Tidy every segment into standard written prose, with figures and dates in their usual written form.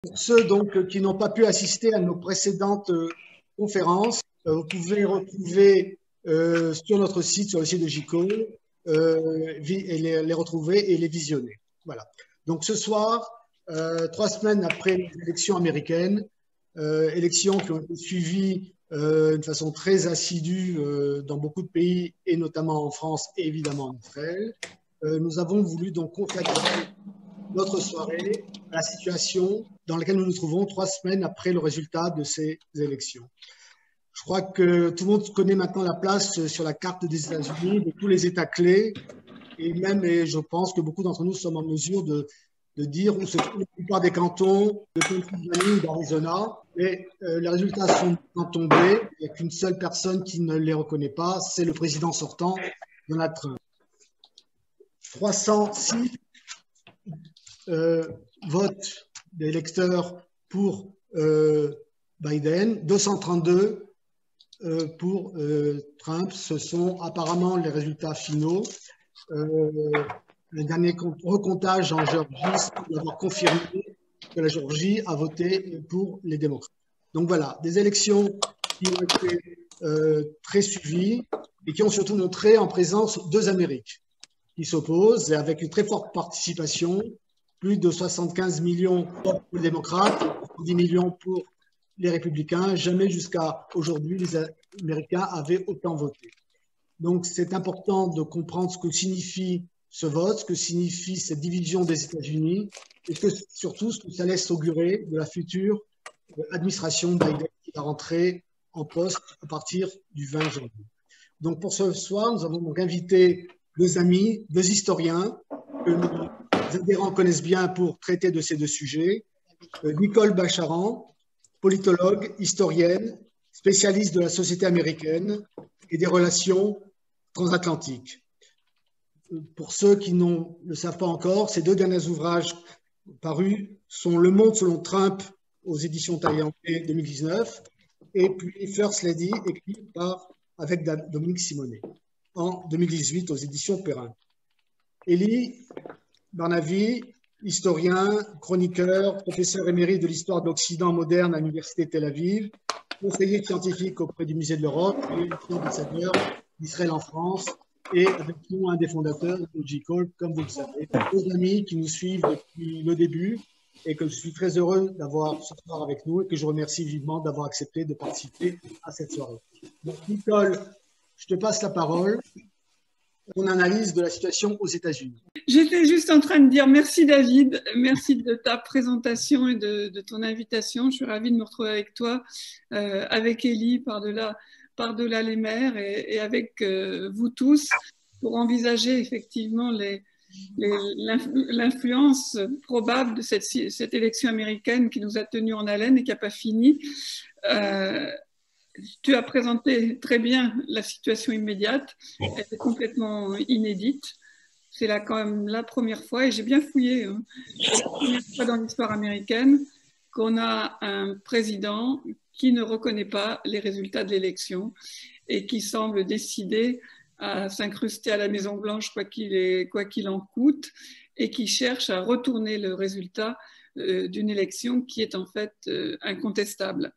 Pour ceux donc qui n'ont pas pu assister à nos précédentes conférences, vous pouvez retrouver sur notre site, sur le site de JICO, et les retrouver et les visionner. Voilà. Donc ce soir, 3 semaines après les élections américaines, élections qui ont été suivies de façon très assidue dans beaucoup de pays, et notamment en France et évidemment en Israël, nous avons voulu donc consacrer notre soirée à la situation dans laquelle nous nous trouvons 3 semaines après le résultat de ces élections. Je crois que tout le monde connaît maintenant la place sur la carte des États-Unis de tous les États clés, et même, et je pense que beaucoup d'entre nous sommes en mesure de dire où se trouvent la plupart des cantons de Pennsylvanie ou d'Arizona. Mais les résultats sont tombés. Il n'y a qu'une seule personne qui ne les reconnaît pas, c'est le président sortant, Donald Trump. 306 votes d'électeurs pour Biden, 232 pour Trump. Ce sont apparemment les résultats finaux. Le dernier recomptage en Géorgie semble avoir confirmé que la Géorgie a voté pour les démocrates. Donc voilà, des élections qui ont été très suivies et qui ont surtout montré en présence 2 Amériques qui s'opposent, et avec une très forte participation, plus de 75 millions pour les démocrates, 10 millions pour les républicains. Jamais jusqu'à aujourd'hui les Américains avaient autant voté. Donc c'est important de comprendre ce que signifie ce vote, ce que signifie cette division des États-Unis, et que, surtout ce que ça laisse augurer de la future administration Biden qui va rentrer en poste à partir du 20 janvier. Donc pour ce soir, nous avons donc invité 2 amis, 2 historiens que nos adhérents connaissent bien pour traiter de ces 2 sujets. Nicole Bacharan, politologue, historienne, spécialiste de la société américaine et des relations transatlantiques. Pour ceux qui ne le savent pas encore, ces 2 derniers ouvrages parus sont Le Monde selon Trump aux éditions Taillandais 2019 et puis First Lady, écrit avec Dominique Simonet en 2018 aux éditions Perrin. Elie Barnavi, historien, chroniqueur, professeur émérite de l'histoire de l'Occident moderne à l'Université de Tel Aviv, conseiller scientifique auprès du Musée de l'Europe et ambassadeur d'Israël en France, et avec nous un des fondateurs de J-Corp, comme vous le savez. 2 amis qui nous suivent depuis le début et que je suis très heureux d'avoir ce soir avec nous et que je remercie vivement d'avoir accepté de participer à cette soirée. Donc Nicole, je te passe la parole. Ton analyse de la situation aux États-Unis. J'étais juste en train de dire merci David, merci de ta présentation et de ton invitation. Je suis ravie de me retrouver avec toi, avec Elie par-delà les mers et avec vous tous pour envisager effectivement l'influence probable de cette élection américaine qui nous a tenus en haleine et qui n'a pas fini. Tu as présenté très bien la situation immédiate, elle est complètement inédite. C'est là quand même la première fois, et j'ai bien fouillé, hein. C'est la première fois dans l'histoire américaine qu'on a un président qui ne reconnaît pas les résultats de l'élection et qui semble décidé à s'incruster à la Maison-Blanche quoi qu'il en coûte, et qui cherche à retourner le résultat d'une élection qui est en fait incontestable.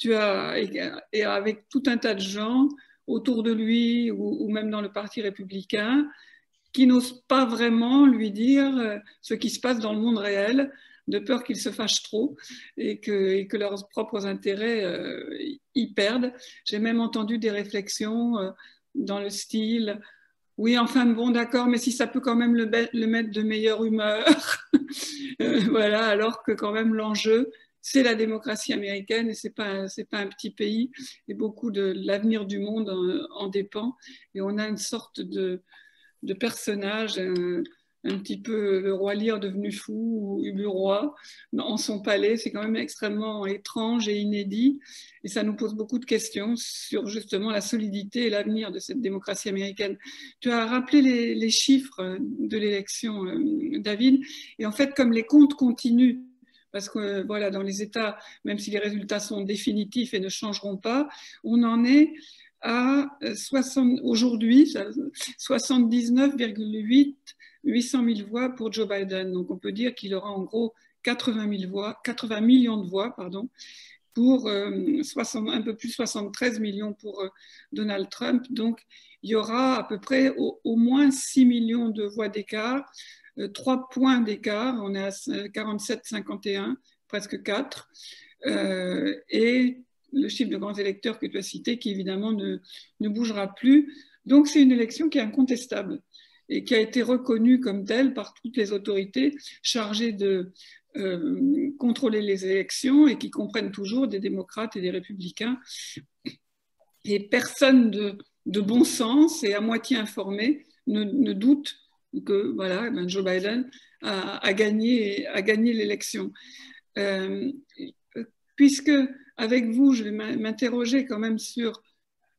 Et avec tout un tas de gens autour de lui ou même dans le Parti républicain qui n'osent pas vraiment lui dire ce qui se passe dans le monde réel, de peur qu'il se fâche trop et que leurs propres intérêts y perdent. J'ai même entendu des réflexions dans le style « Oui, enfin bon, d'accord, mais si ça peut quand même le mettre de meilleure humeur. » Voilà, alors que quand même l'enjeu, c'est la démocratie américaine et c'est pas un petit pays et beaucoup de l'avenir du monde en dépend. Et on a une sorte de personnage, un petit peu le roi Lear devenu fou ou le roi en son palais. C'est quand même extrêmement étrange et inédit et ça nous pose beaucoup de questions sur justement la solidité et l'avenir de cette démocratie américaine. Tu as rappelé les chiffres de l'élection, David, et en fait comme les comptes continuent, parce que voilà, dans les États, même si les résultats sont définitifs et ne changeront pas, on en est à aujourd'hui 79,8 800 000 voix pour Joe Biden. Donc on peut dire qu'il aura en gros 80 000 voix, 80 millions de voix, pardon, pour un peu plus 73 millions pour Donald Trump. Donc, il y aura à peu près au moins 6 millions de voix d'écart, 3 points d'écart, on est à 47-51, presque 4. Et le chiffre de grands électeurs que tu as cité, qui évidemment ne bougera plus. Donc, c'est une élection qui est incontestable et qui a été reconnue comme telle par toutes les autorités chargées de contrôler les élections et qui comprennent toujours des démocrates et des républicains. Et personne de bon sens et à moitié informé ne doute que voilà, Joe Biden a gagné l'élection. Puisque avec vous, je vais m'interroger quand même sur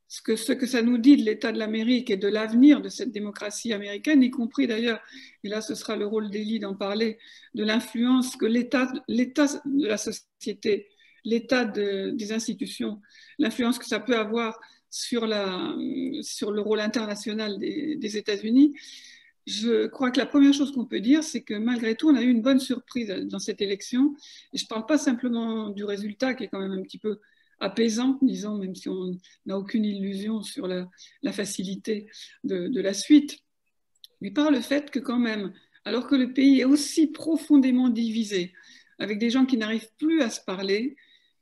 ce que ça nous dit de l'état de l'Amérique et de l'avenir de cette démocratie américaine, y compris d'ailleurs, et là ce sera le rôle d'Élie d'en parler, de l'influence que l'état de la société, l'état des institutions, l'influence que ça peut avoir sur le rôle international des États-Unis. Je crois que la première chose qu'on peut dire, c'est que malgré tout, on a eu une bonne surprise dans cette élection. Et je ne parle pas simplement du résultat, qui est quand même un petit peu apaisant, disons, même si on n'a aucune illusion sur la facilité de la suite, mais par le fait que quand même, alors que le pays est aussi profondément divisé, avec des gens qui n'arrivent plus à se parler,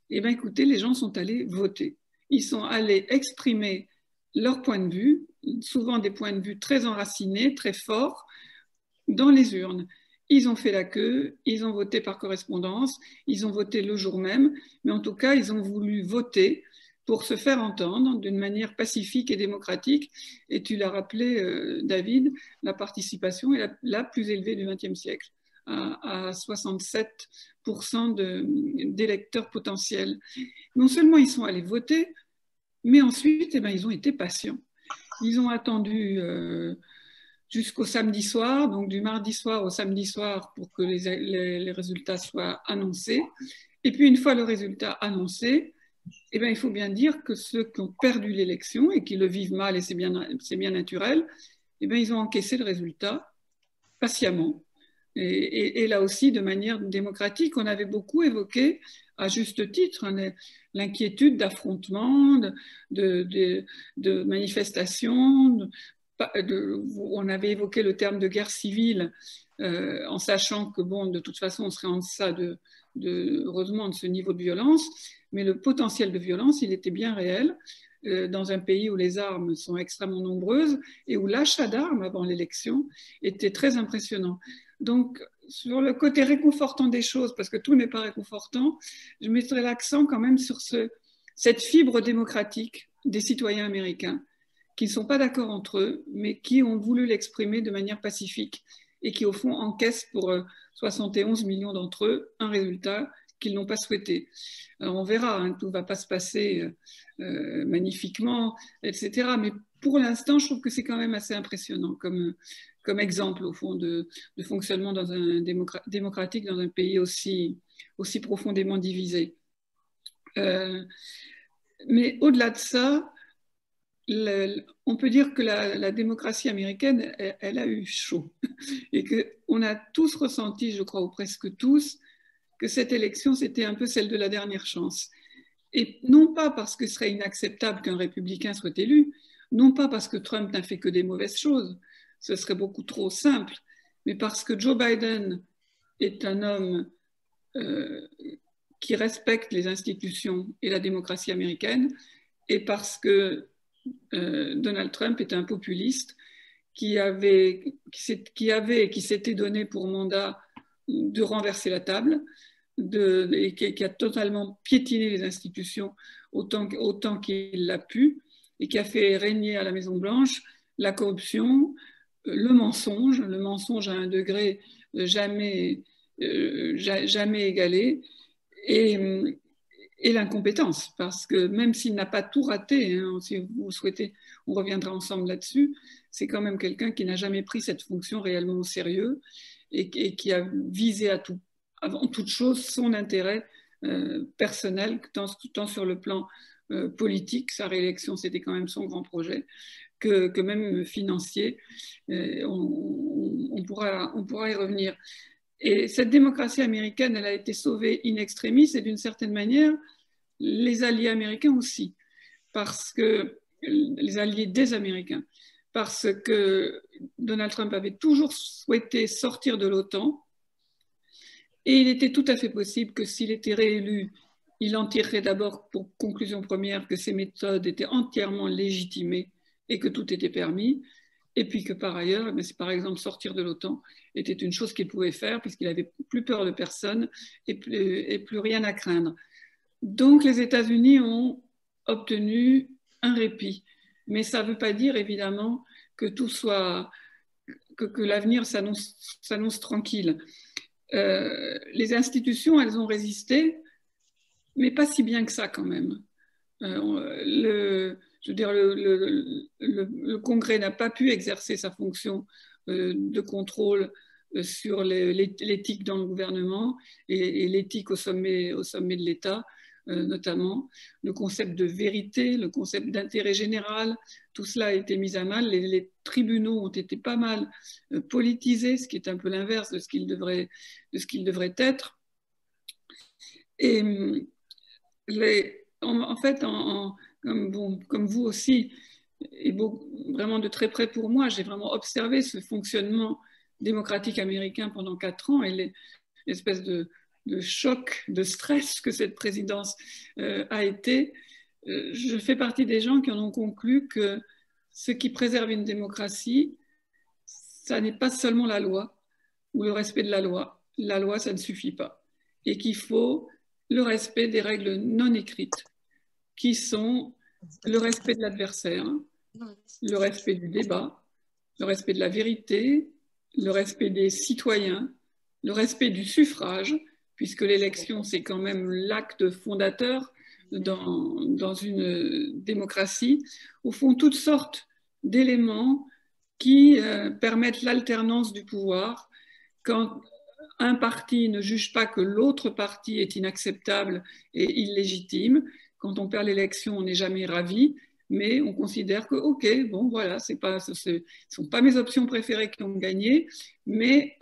eh bien écoutez, les gens sont allés voter. Ils sont allés exprimer leur point de vue, souvent des points de vue très enracinés, très forts, dans les urnes. Ils ont fait la queue, ils ont voté par correspondance, ils ont voté le jour même, mais en tout cas, ils ont voulu voter pour se faire entendre d'une manière pacifique et démocratique. Et tu l'as rappelé, David, la participation est la plus élevée du XXe siècle, à 67% d'électeurs potentiels. Non seulement ils sont allés voter, mais ensuite, ils ont été patients. Ils ont attendu jusqu'au samedi soir, donc du mardi soir au samedi soir pour que les résultats soient annoncés. Et puis une fois le résultat annoncé, il faut bien dire que ceux qui ont perdu l'élection et qui le vivent mal, et c'est bien naturel, ils ont encaissé le résultat patiemment. Et là aussi, de manière démocratique, on avait beaucoup évoqué, à juste titre, l'inquiétude d'affrontements, de manifestations, on avait évoqué le terme de guerre civile, en sachant que, bon, de toute façon, on serait en deçà heureusement, de ce niveau de violence, mais le potentiel de violence, il était bien réel dans un pays où les armes sont extrêmement nombreuses et où l'achat d'armes avant l'élection était très impressionnant. Donc, sur le côté réconfortant des choses, parce que tout n'est pas réconfortant, je mettrai l'accent quand même sur cette fibre démocratique des citoyens américains qui ne sont pas d'accord entre eux, mais qui ont voulu l'exprimer de manière pacifique et qui, au fond, encaissent pour 71 millions d'entre eux un résultat qu'ils n'ont pas souhaité. Alors, on verra, hein, tout ne va pas se passer magnifiquement, etc. Mais pour l'instant, je trouve que c'est quand même assez impressionnant comme exemple, au fond, de fonctionnement dans un démocratique dans un pays aussi profondément divisé. Mais au-delà de ça, on peut dire que la démocratie américaine, elle a eu chaud. Et qu'on a tous ressenti, je crois, ou presque tous, que cette élection, c'était un peu celle de la dernière chance. Et non pas parce que ce serait inacceptable qu'un républicain soit élu, non pas parce que Trump n'a fait que des mauvaises choses, ce serait beaucoup trop simple, mais parce que Joe Biden est un homme qui respecte les institutions et la démocratie américaine, et parce que Donald Trump est un populiste qui s'était donné pour mandat de renverser la table et qui a totalement piétiné les institutions autant qu'il l'a pu et qui a fait régner à la Maison-Blanche la corruption, le mensonge à un degré jamais égalé et l'incompétence, parce que même s'il n'a pas tout raté, hein, si vous souhaitez, on reviendra ensemble là-dessus, c'est quand même quelqu'un qui n'a jamais pris cette fonction réellement au sérieux et qui a visé avant toute chose son intérêt personnel, tant sur le plan politique, sa réélection c'était quand même son grand projet, que même financier. On pourra y revenir. Et cette démocratie américaine, elle a été sauvée in extremis, et d'une certaine manière, les alliés américains aussi, parce que les alliés des Américains, parce que Donald Trump avait toujours souhaité sortir de l'OTAN, et il était tout à fait possible que s'il était réélu, il en tirerait d'abord pour conclusion première que ses méthodes étaient entièrement légitimées et que tout était permis, et puis que par ailleurs, c'est par exemple sortir de l'OTAN était une chose qu'il pouvait faire puisqu'il n'avait plus peur de personne et plus rien à craindre. Donc les États-Unis ont obtenu un répit, mais ça ne veut pas dire évidemment que tout soit, que l'avenir s'annonce tranquille. Les institutions, elles ont résisté, mais pas si bien que ça quand même. Je veux dire, le Congrès n'a pas pu exercer sa fonction de contrôle sur l'éthique dans le gouvernement et l'éthique au sommet de l'État, notamment. Le concept de vérité, le concept d'intérêt général, tout cela a été mis à mal. Les tribunaux ont été pas mal politisés, ce qui est un peu l'inverse de ce qu'ils devraient être. Et en fait, comme vous aussi, et vraiment de très près pour moi, j'ai vraiment observé ce fonctionnement démocratique américain pendant 4 ans et l'espèce de choc, de stress que cette présidence a été. Je fais partie des gens qui en ont conclu que ce qui préserve une démocratie, ça n'est pas seulement la loi ou le respect de la loi. La loi, ça ne suffit pas. Et qu'il faut le respect des règles non écrites, qui sont le respect de l'adversaire, le respect du débat, le respect de la vérité, le respect des citoyens, le respect du suffrage, puisque l'élection, c'est quand même l'acte fondateur dans une démocratie. Au fond, toutes sortes d'éléments qui permettent l'alternance du pouvoir. Quand un parti ne juge pas que l'autre parti est inacceptable et illégitime, quand on perd l'élection, on n'est jamais ravi, mais on considère que, ok, bon, voilà, ce ne sont pas mes options préférées qui ont gagné, mais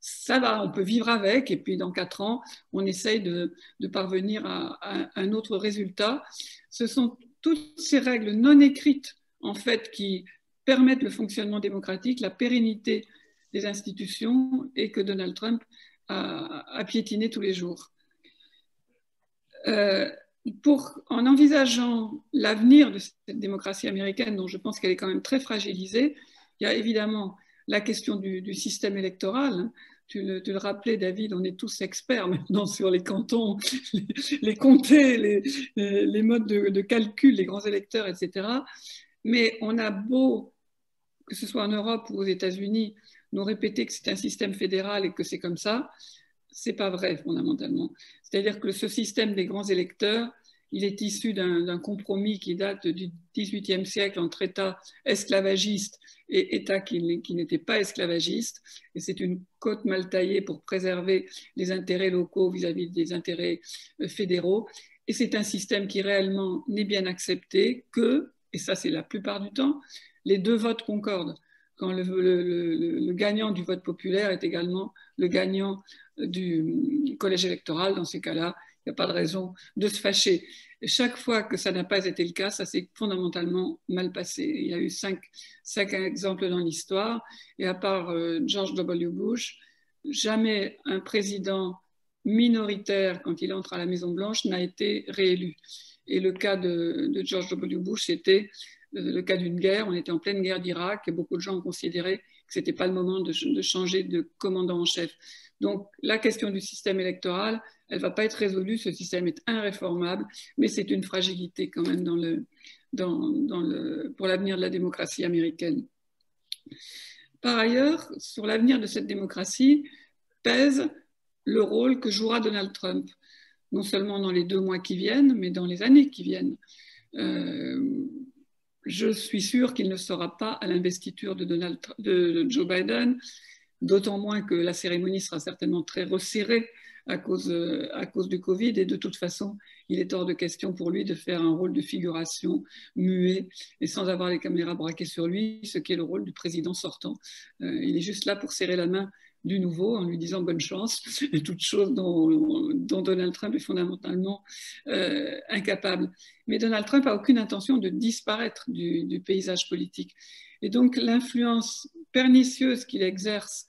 ça va, on peut vivre avec, et puis dans 4 ans, on essaye de parvenir à un autre résultat. Ce sont toutes ces règles non écrites, en fait, qui permettent le fonctionnement démocratique, la pérennité des institutions, et que Donald Trump a piétiné tous les jours. En envisageant l'avenir de cette démocratie américaine, dont je pense qu'elle est quand même très fragilisée, il y a évidemment la question du système électoral. Tu le rappelais, David, on est tous experts maintenant sur les cantons, les comtés, les modes de calcul, les grands électeurs, etc. Mais on a beau, que ce soit en Europe ou aux États-Unis, nous répéter que c'est un système fédéral et que c'est comme ça, c'est pas vrai fondamentalement. C'est-à-dire que ce système des grands électeurs, il est issu d'un compromis qui date du XVIIIe siècle entre États esclavagistes et États qui n'étaient pas esclavagistes. Et c'est une côte mal taillée pour préserver les intérêts locaux vis-à-vis des intérêts fédéraux. Et c'est un système qui réellement n'est bien accepté que, et ça c'est la plupart du temps, les deux votes concordent. Quand le gagnant du vote populaire est également le gagnant du collège électoral, dans ces cas-là, il n'y a pas de raison de se fâcher. Et chaque fois que ça n'a pas été le cas, ça s'est fondamentalement mal passé. Il y a eu 5 exemples dans l'histoire, et à part George W. Bush, jamais un président minoritaire, quand il entre à la Maison-Blanche, n'a été réélu. Et le cas de George W. Bush, c'était le cas d'une guerre. On était en pleine guerre d'Irak et beaucoup de gens ont considéré que ce n'était pas le moment de changer de commandant en chef. Donc la question du système électoral, elle ne va pas être résolue. Ce système est irréformable, mais c'est une fragilité quand même pour l'avenir de la démocratie américaine. Par ailleurs, sur l'avenir de cette démocratie pèse le rôle que jouera Donald Trump, non seulement dans les 2 mois qui viennent, mais dans les années qui viennent. Je suis sûre qu'il ne sera pas à l'investiture de Joe Biden, d'autant moins que la cérémonie sera certainement très resserrée à cause du Covid. Et de toute façon, il est hors de question pour lui de faire un rôle de figuration muet et sans avoir les caméras braquées sur lui, ce qui est le rôle du président sortant. Il est juste là pour serrer la main du nouveau en lui disant bonne chance, et toute chose dont Donald Trump est fondamentalement incapable. Mais Donald Trump n'a aucune intention de disparaître du paysage politique. Et donc l'influence pernicieuse qu'il exerce,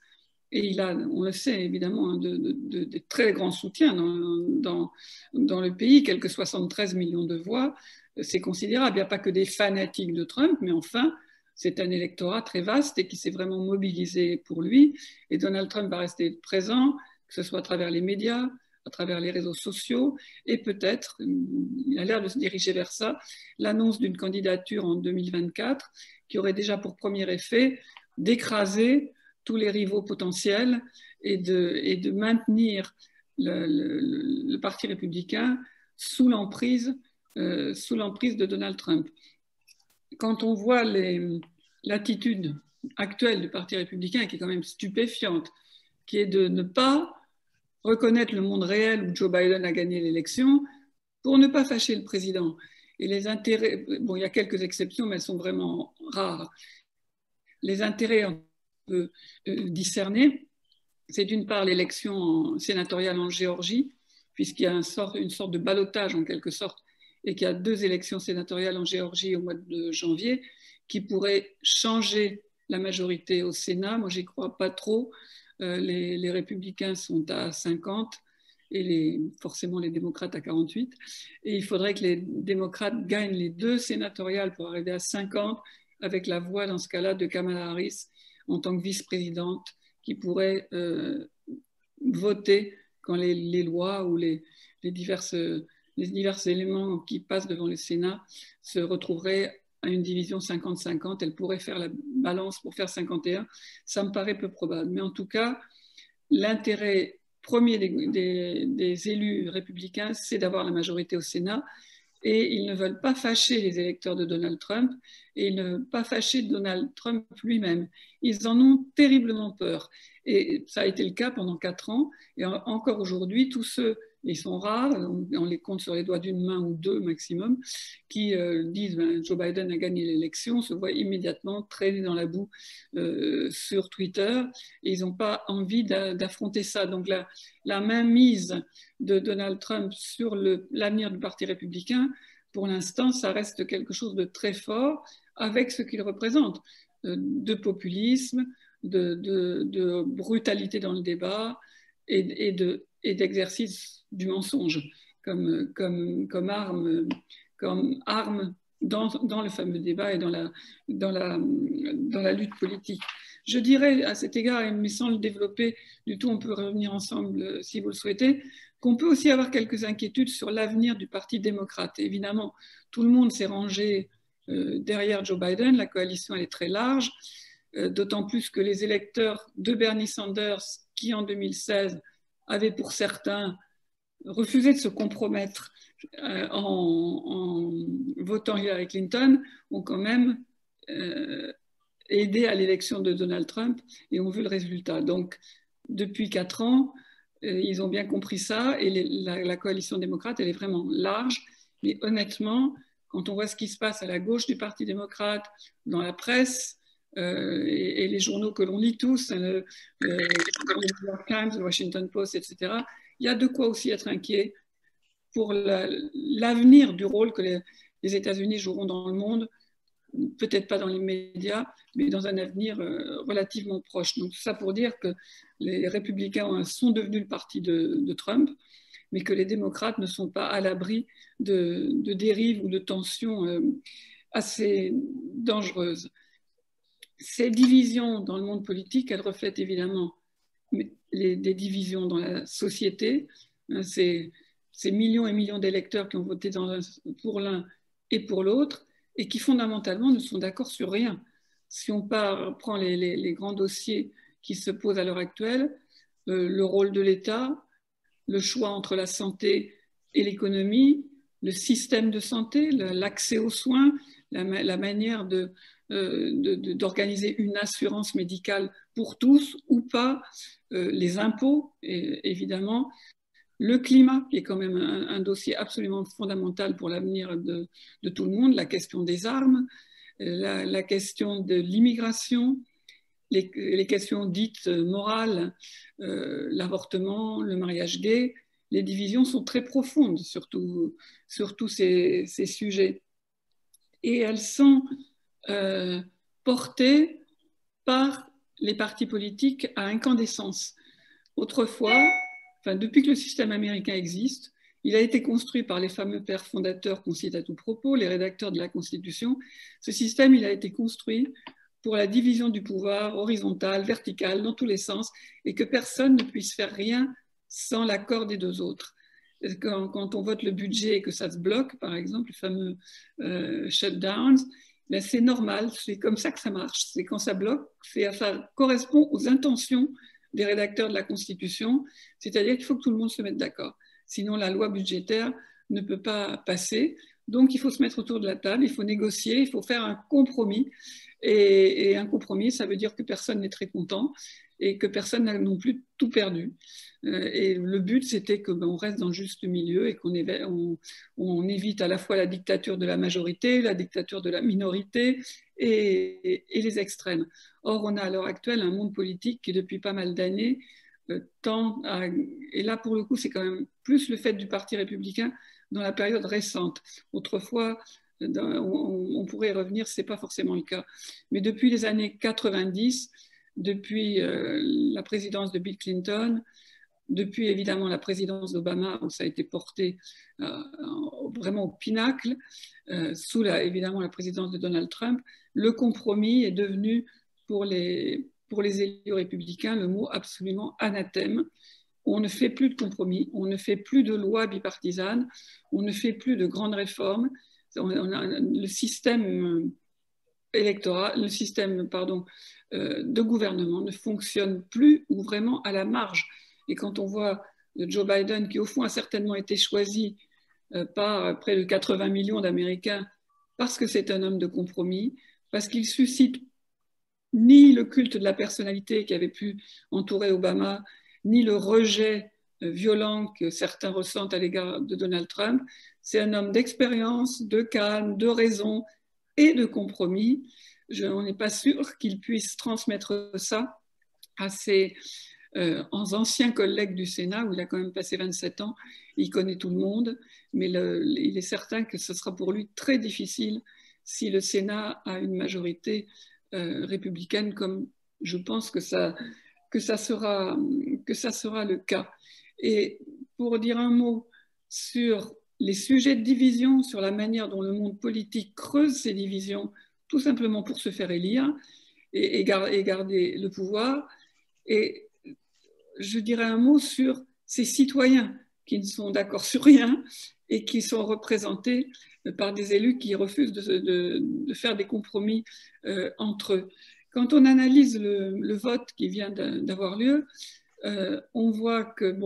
et il a, on le sait évidemment, de très grands soutiens dans le pays, quelques 73 millions de voix, c'est considérable. Il n'y a pas que des fanatiques de Trump, mais enfin, c'est un électorat très vaste et qui s'est vraiment mobilisé pour lui. Et Donald Trump va rester présent, que ce soit à travers les médias, à travers les réseaux sociaux, et peut-être, il a l'air de se diriger vers ça, l'annonce d'une candidature en 2024 qui aurait déjà pour premier effet d'écraser tous les rivaux potentiels et de maintenir le Parti républicain sous l'emprise de Donald Trump. Quand on voit l'attitude actuelle du Parti républicain, qui est quand même stupéfiante, qui est de ne pas reconnaître le monde réel où Joe Biden a gagné l'élection pour ne pas fâcher le président. Et les intérêts, bon, il y a quelques exceptions, mais elles sont vraiment rares. Les intérêts un peu discernés, c'est d'une part l'élection sénatoriale en Géorgie, puisqu'il y a une sorte de ballottage en quelque sorte, et qu'il y a 2 élections sénatoriales en Géorgie au mois de janvier, qui pourraient changer la majorité au Sénat. Moi, j'y crois pas trop. Les républicains sont à 50 et forcément les démocrates à 48. Et il faudrait que les démocrates gagnent les 2 sénatoriales pour arriver à 50, avec la voix, dans ce cas-là, de Kamala Harris en tant que vice-présidente, qui pourrait voter quand les lois ou les divers éléments qui passent devant le Sénat se retrouveraient à une division 50-50. Elle pourrait faire la balance pour faire 51. Ça me paraît peu probable. Mais en tout cas, l'intérêt premier des élus républicains, c'est d'avoir la majorité au Sénat. Et ils ne veulent pas fâcher les électeurs de Donald Trump et ils ne veulent pas fâcher Donald Trump lui-même. Ils en ont terriblement peur. Et ça a été le cas pendant 4 ans. Et encore aujourd'hui, tous ceux, ils sont rares, on les compte sur les doigts d'une main ou 2 maximum, qui disent Joe Biden a gagné l'élection, se voient immédiatement traîner dans la boue sur Twitter. Et ils n'ont pas envie d'affronter ça. Donc la mainmise de Donald Trump sur l'avenir du Parti républicain, pour l'instant, ça reste quelque chose de très fort avec ce qu'il représente, de populisme, de brutalité dans le débat et d'exercice du mensonge comme arme dans le fameux débat et dans la lutte politique. Je dirais à cet égard, mais sans le développer du tout, on peut revenir ensemble si vous le souhaitez, qu'on peut aussi avoir quelques inquiétudes sur l'avenir du Parti démocrate. Évidemment, tout le monde s'est rangé derrière Joe Biden, la coalition elle est très large, d'autant plus que les électeurs de Bernie Sanders, qui en 2016 avaient pour certains refusé de se compromettre en votant Hillary Clinton, ont quand même aidé à l'élection de Donald Trump et ont vu le résultat. Donc, depuis 4 ans, ils ont bien compris ça et la coalition démocrate, elle est vraiment large. Mais honnêtement, quand on voit ce qui se passe à la gauche du Parti démocrate, dans la presse et les journaux que l'on lit tous, le New York Times, le Washington Post, etc., il y a de quoi aussi être inquiet pour l'avenir du rôle que les États-Unis joueront dans le monde, peut-être pas dans les médias, mais dans un avenir relativement proche. Donc, tout ça pour dire que les républicains sont devenus le parti de Trump, mais que les démocrates ne sont pas à l'abri de dérives ou de tensions assez dangereuses. Ces divisions dans le monde politique, elles reflètent évidemment des divisions dans la société. Ces millions et millions d'électeurs qui ont voté pour l'un et pour l'autre, et qui fondamentalement ne sont d'accord sur rien. Si on prend les grands dossiers qui se posent à l'heure actuelle, le rôle de l'État, le choix entre la santé et l'économie, le système de santé, l'accès aux soins, la manière d'organiser une assurance médicale pour tous ou pas, les impôts, évidemment, le climat, qui est quand même un dossier absolument fondamental pour l'avenir de tout le monde, la question des armes, la question de l'immigration, les questions dites morales, l'avortement, le mariage gay, les divisions sont très profondes sur tous ces sujets. Et elles sont portées par les partis politiques à incandescence. Autrefois, depuis que le système américain existe, il a été construit par les fameux pères fondateurs qu'on cite à tout propos, les rédacteurs de la Constitution. Ce système, il a été construit pour la division du pouvoir horizontale, verticale, dans tous les sens, et que personne ne puisse faire rien sans l'accord des deux autres. Quand on vote le budget et que ça se bloque, par exemple, les fameux shutdowns, ben c'est normal, c'est comme ça que ça marche. C'est quand ça bloque, ça correspond aux intentions des rédacteurs de la Constitution, c'est-à-dire qu'il faut que tout le monde se mette d'accord. Sinon, la loi budgétaire ne peut pas passer. Donc, il faut se mettre autour de la table, il faut négocier, il faut faire un compromis. Et un compromis, ça veut dire que personne n'est très content et que personne n'a non plus tout perdu. Et le but, c'était qu'on reste dans le juste milieu et qu'on évite à la fois la dictature de la majorité, la dictature de la minorité et les extrêmes. Or, on a à l'heure actuelle un monde politique qui, depuis pas mal d'années, tend à... Et là, pour le coup, c'est quand même plus le fait du Parti républicain dans la période récente. Autrefois, on pourrait y revenir, ce n'est pas forcément le cas. Mais depuis les années 90, depuis la présidence de Bill Clinton, depuis évidemment la présidence d'Obama, où ça a été porté vraiment au pinacle, sous évidemment la présidence de Donald Trump, le compromis est devenu pour les élus républicains le mot absolument anathème. On ne fait plus de compromis, on ne fait plus de lois bipartisanes, on ne fait plus de grandes réformes. Le système électoral, de gouvernement ne fonctionne plus ou vraiment à la marge. Et quand on voit Joe Biden, qui au fond a certainement été choisi par près de 80 millions d'Américains parce que c'est un homme de compromis, parce qu'il suscite ni le culte de la personnalité qui avait pu entourer Obama, ni le rejet violent que certains ressentent à l'égard de Donald Trump. C'est un homme d'expérience, de calme, de raison et de compromis. On n'est pas sûr qu'il puisse transmettre ça à ses anciens collègues du Sénat, où il a quand même passé 27 ans, il connaît tout le monde, mais il est certain que ce sera pour lui très difficile si le Sénat a une majorité républicaine, comme je pense que ça sera le cas. Et pour dire un mot sur les sujets de division, sur la manière dont le monde politique creuse ces divisions, tout simplement pour se faire élire et garder le pouvoir. Et je dirais un mot sur ces citoyens qui ne sont d'accord sur rien et qui sont représentés par des élus qui refusent de faire des compromis entre eux. Quand on analyse le vote qui vient d'avoir lieu, on voit que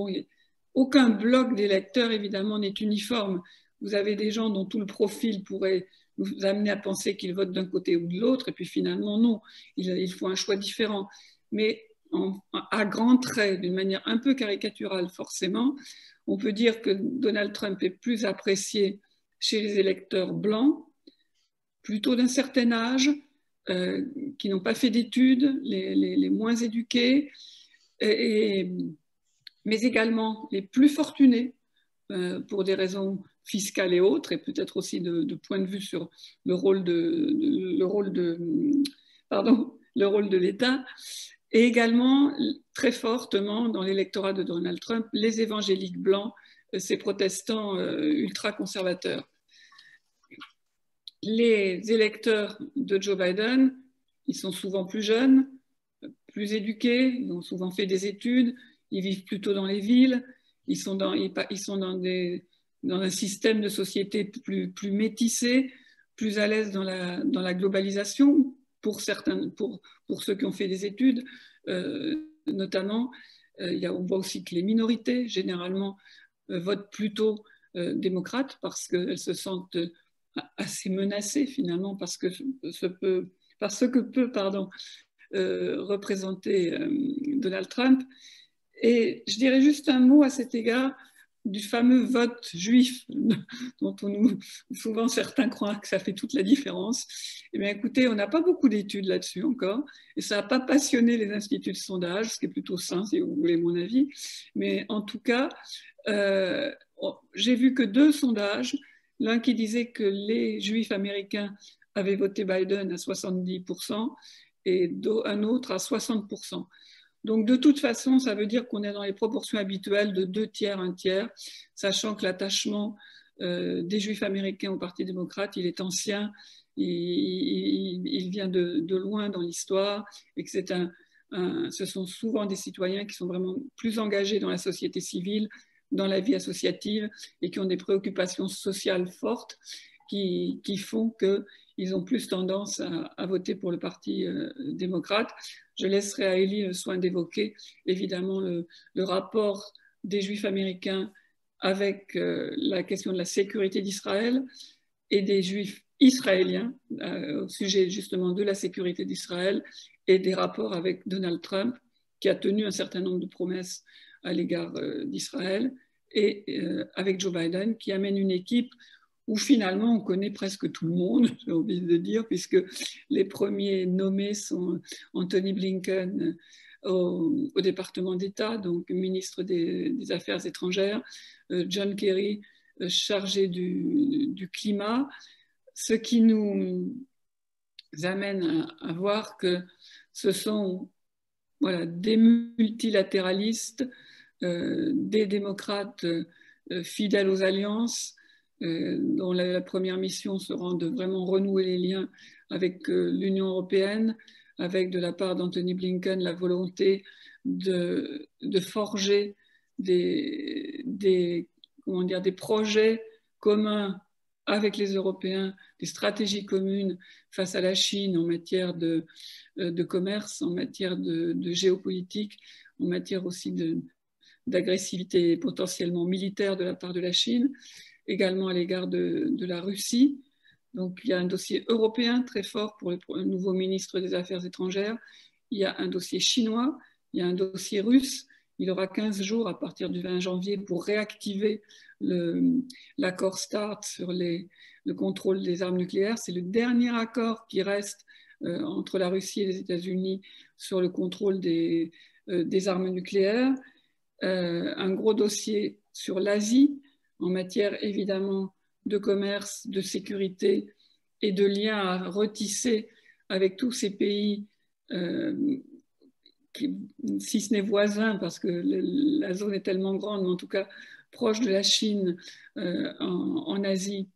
aucun bloc d'électeurs, évidemment, n'est uniforme. Vous avez des gens dont tout le profil pourrait vous amener à penser qu'ils votent d'un côté ou de l'autre, et puis finalement, non, il faut un choix différent. Mais à grands traits, d'une manière un peu caricaturale forcément, on peut dire que Donald Trump est plus apprécié chez les électeurs blancs, plutôt d'un certain âge, qui n'ont pas fait d'études, les moins éduqués, mais également les plus fortunés pour des raisons fiscales et autres, et peut-être aussi de point de vue sur le rôle de l'État, et également très fortement dans l'électorat de Donald Trump, les évangéliques blancs, ces protestants ultra-conservateurs. Les électeurs de Joe Biden, ils sont souvent plus jeunes, plus éduqués, ils ont souvent fait des études, ils vivent plutôt dans les villes, ils sont dans un système de société plus métissé, plus à l'aise dans la globalisation, pour ceux qui ont fait des études, notamment. On voit aussi que les minorités, généralement, votent plutôt démocrates parce qu'elles se sentent assez menacées, finalement, parce que peut représenter Donald Trump. Et je dirais juste un mot à cet égard du fameux vote juif, dont souvent certains croient que ça fait toute la différence. Eh bien, écoutez, on n'a pas beaucoup d'études là-dessus encore, et ça n'a pas passionné les instituts de sondage, ce qui est plutôt sain, si vous voulez mon avis. Mais en tout cas, j'ai vu que 2 sondages, l'un qui disait que les juifs américains avaient voté Biden à 70% et un autre à 60%. Donc, de toute façon, ça veut dire qu'on est dans les proportions habituelles de 2 tiers, 1 tiers, sachant que l'attachement des Juifs américains au Parti démocrate, il est ancien, il vient de loin dans l'histoire, et que ce sont souvent des citoyens qui sont vraiment plus engagés dans la société civile, dans la vie associative, et qui ont des préoccupations sociales fortes qui font qu'ils ont plus tendance à voter pour le Parti démocrate. Je laisserai à Élie le soin d'évoquer évidemment le rapport des Juifs américains avec la question de la sécurité d'Israël et des Juifs israéliens au sujet justement de la sécurité d'Israël et des rapports avec Donald Trump, qui a tenu un certain nombre de promesses à l'égard d'Israël, et avec Joe Biden, qui amène une équipe où finalement on connaît presque tout le monde, j'ai envie de dire, puisque les premiers nommés sont Anthony Blinken au département d'État, donc ministre des Affaires étrangères, John Kerry, chargé du climat, ce qui nous amène à voir que ce sont des multilatéralistes, des démocrates fidèles aux alliances, dont la première mission sera de vraiment renouer les liens avec l'Union européenne, avec de la part d'Anthony Blinken la volonté de forger des projets communs avec les Européens, des stratégies communes face à la Chine en matière de commerce, en matière de géopolitique, en matière aussi d'agressivité potentiellement militaire de la part de la Chine, également à l'égard de la Russie. Donc il y a un dossier européen très fort pour le nouveau ministre des Affaires étrangères, il y a un dossier chinois, il y a un dossier russe. Il aura 15 jours à partir du 20 janvier pour réactiver l'accord START sur le contrôle des armes nucléaires. C'est le dernier accord qui reste entre la Russie et les États-Unis sur le contrôle des armes nucléaires. Un gros dossier sur l'Asie, en matière évidemment de commerce, de sécurité et de liens à retisser avec tous ces pays, si ce n'est voisins, parce que la zone est tellement grande, mais en tout cas proche de la Chine en Asie,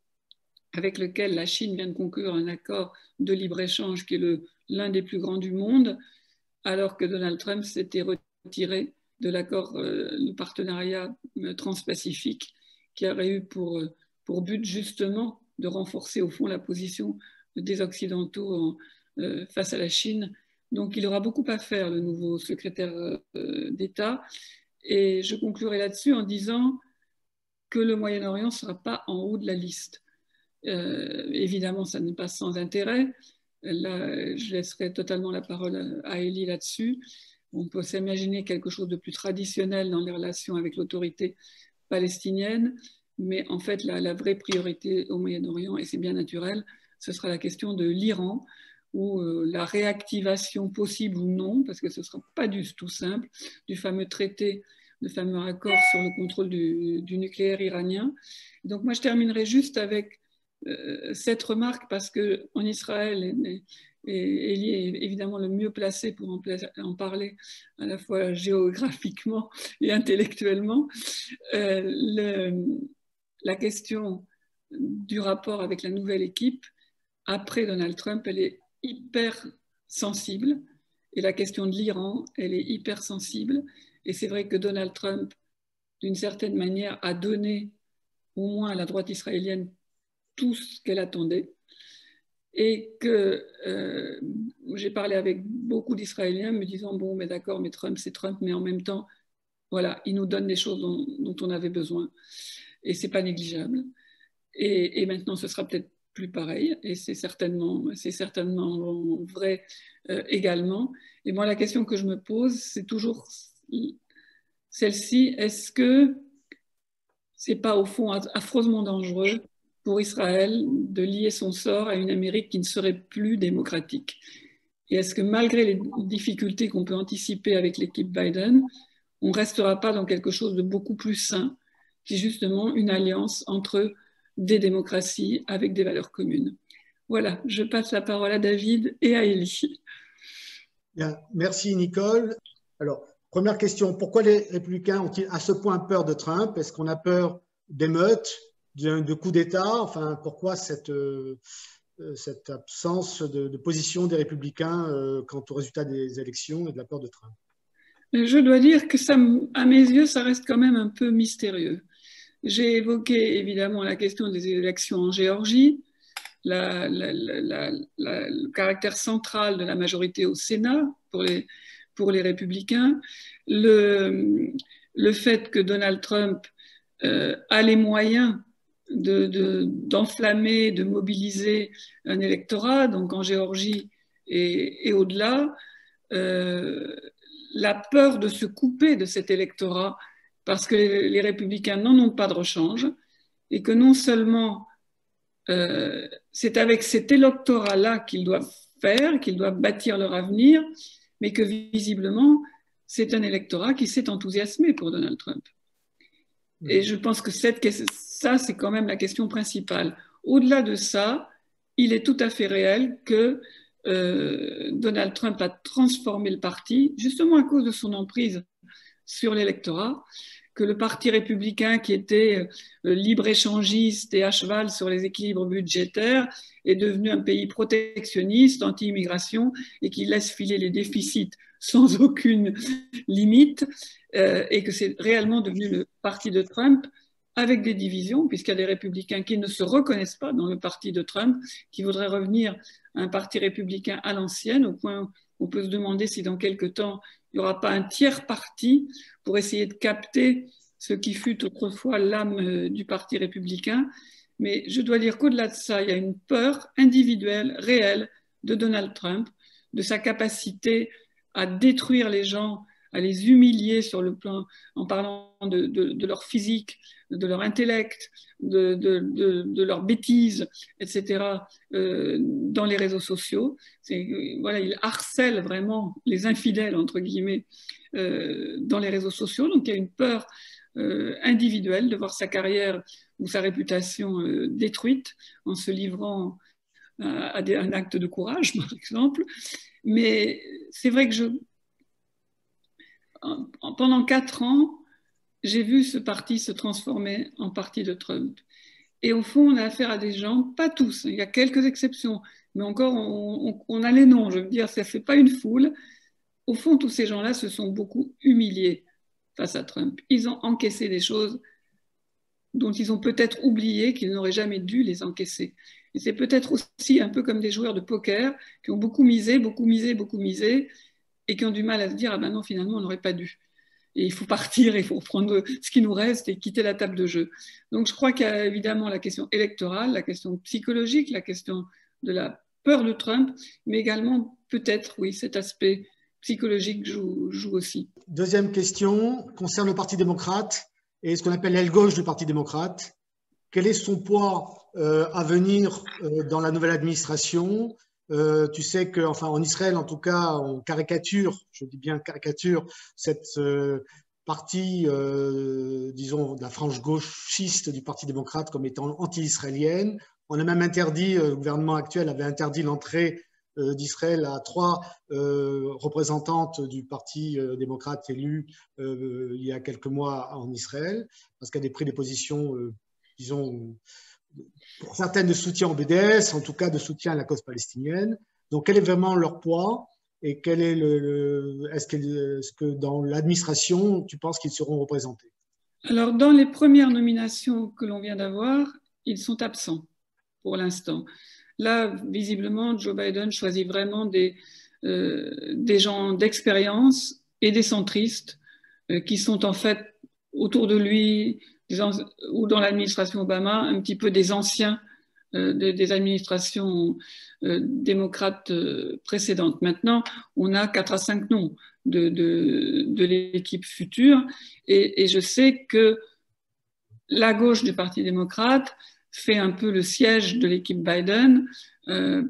avec lequel la Chine vient de conclure un accord de libre-échange qui est l'un des plus grands du monde, alors que Donald Trump s'était retiré de l'accord, le partenariat transpacifique, qui aurait eu pour but justement de renforcer au fond la position des Occidentaux face à la Chine. Donc il aura beaucoup à faire, le nouveau secrétaire d'État. Et je conclurai là-dessus en disant que le Moyen-Orient ne sera pas en haut de la liste. Évidemment, ça n'est pas sans intérêt. Là, je laisserai totalement la parole à Élie là-dessus. On peut s'imaginer quelque chose de plus traditionnel dans les relations avec l'autorité palestinienne, mais en fait, la vraie priorité au Moyen-Orient, et c'est bien naturel, ce sera la question de l'Iran, où la réactivation possible ou non, parce que ce ne sera pas du tout simple, du fameux traité, le fameux accord sur le contrôle du nucléaire iranien. Donc moi, je terminerai juste avec cette remarque, parce qu'en Israël, et Élie est évidemment le mieux placé pour en parler à la fois géographiquement et intellectuellement. La question du rapport avec la nouvelle équipe après Donald Trump, elle est hyper sensible. Et la question de l'Iran, elle est hyper sensible. Et c'est vrai que Donald Trump, d'une certaine manière, a donné au moins à la droite israélienne tout ce qu'elle attendait. Et que j'ai parlé avec beaucoup d'Israéliens me disant, bon, mais d'accord, mais Trump, c'est Trump, mais en même temps, voilà, il nous donne des choses dont on avait besoin. Et ce n'est pas négligeable. Et maintenant, ce sera peut-être plus pareil, et c'est certainement vrai également. Et moi, la question que je me pose, c'est toujours celle-ci, est-ce que c'est pas au fond affreusement dangereux pour Israël de lier son sort à une Amérique qui ne serait plus démocratique? Et est-ce que malgré les difficultés qu'on peut anticiper avec l'équipe Biden, on ne restera pas dans quelque chose de beaucoup plus sain, qui est justement une alliance entre des démocraties avec des valeurs communes? Voilà, je passe la parole à David et à Élie. Bien, merci Nicole. Alors, première question, pourquoi les républicains ont-ils à ce point peur de Trump? Est-ce qu'on a peur d'émeutes, de coups d'État? Enfin, pourquoi cette absence de position des républicains quant au résultat des élections et de la peur de Trump? Je dois dire que ça, à mes yeux, ça reste quand même un peu mystérieux. J'ai évoqué évidemment la question des élections en Géorgie, le caractère central de la majorité au Sénat pour les républicains, le fait que Donald Trump a les moyens d'enflammer, de mobiliser un électorat, donc en Géorgie et au-delà, la peur de se couper de cet électorat parce que les républicains n'en ont pas de rechange et que non seulement c'est avec cet électorat-là qu'ils doivent faire, qu'ils doivent bâtir leur avenir, mais que visiblement, c'est un électorat qui s'est enthousiasmé pour Donald Trump. Et je pense que ça, c'est quand même la question principale. Au-delà de ça, il est tout à fait réel que Donald Trump a transformé le parti, justement à cause de son emprise sur l'électorat, que le parti républicain qui était libre-échangiste et à cheval sur les équilibres budgétaires est devenu un pays protectionniste, anti-immigration et qui laisse filer les déficits sans aucune limite et que c'est réellement devenu le parti de Trump avec des divisions, puisqu'il y a des républicains qui ne se reconnaissent pas dans le parti de Trump, qui voudraient revenir à un parti républicain à l'ancienne, au point où on peut se demander si dans quelque temps, il n'y aura pas un tiers parti pour essayer de capter ce qui fut autrefois l'âme du parti républicain. Mais je dois dire qu'au-delà de ça, il y a une peur individuelle, réelle de Donald Trump, de sa capacité à détruire les gens, à les humilier sur le plan, en parlant de leur physique, de leur intellect, de leur bêtise, etc., dans les réseaux sociaux. Voilà, il harcèle vraiment les infidèles, entre guillemets, dans les réseaux sociaux. Donc il y a une peur individuelle de voir sa carrière ou sa réputation détruite en se livrant à un acte de courage, par exemple. Mais c'est vrai que pendant 4 ans, j'ai vu ce parti se transformer en parti de Trump. Et au fond, on a affaire à des gens, pas tous, il y a quelques exceptions, mais encore, on a les noms, je veux dire, ça ne fait pas une foule. Au fond, tous ces gens-là se sont beaucoup humiliés face à Trump. Ils ont encaissé des choses dont ils ont peut-être oublié qu'ils n'auraient jamais dû les encaisser. Et c'est peut-être aussi un peu comme des joueurs de poker qui ont beaucoup misé, beaucoup misé, beaucoup misé, et qui ont du mal à se dire, ah ben non, finalement, on n'aurait pas dû. Et il faut partir, il faut prendre ce qui nous reste et quitter la table de jeu. Donc je crois qu'il y a évidemment la question électorale, la question psychologique, la question de la peur de Trump, mais également peut-être, oui, cet aspect psychologique joue aussi. Deuxième question concerne le Parti démocrate et ce qu'on appelle l'aile gauche du Parti démocrate. Quel est son poids à venir dans la nouvelle administration? Tu sais que, enfin, en Israël, en tout cas, on caricature, je dis bien caricature, cette partie, disons, de la frange gauchiste du Parti démocrate comme étant anti-israélienne. On a même interdit, le gouvernement actuel avait interdit l'entrée d'Israël à 3 représentantes du Parti démocrate élues il y a quelques mois en Israël, parce qu'elle a pris des positions, disons, pour certaines de soutien au BDS, en tout cas de soutien à la cause palestinienne. Donc, quel est vraiment leur poids et quel est est-ce que dans l'administration, tu penses qu'ils seront représentés? Alors, dans les premières nominations que l'on vient d'avoir, ils sont absents pour l'instant. Là, visiblement, Joe Biden choisit vraiment des gens d'expérience et des centristes qui sont en fait autour de lui, ou dans l'administration Obama, un petit peu des anciens des administrations démocrates précédentes. Maintenant, on a 4 à 5 noms de l'équipe future et je sais que la gauche du Parti démocrate fait un peu le siège de l'équipe Biden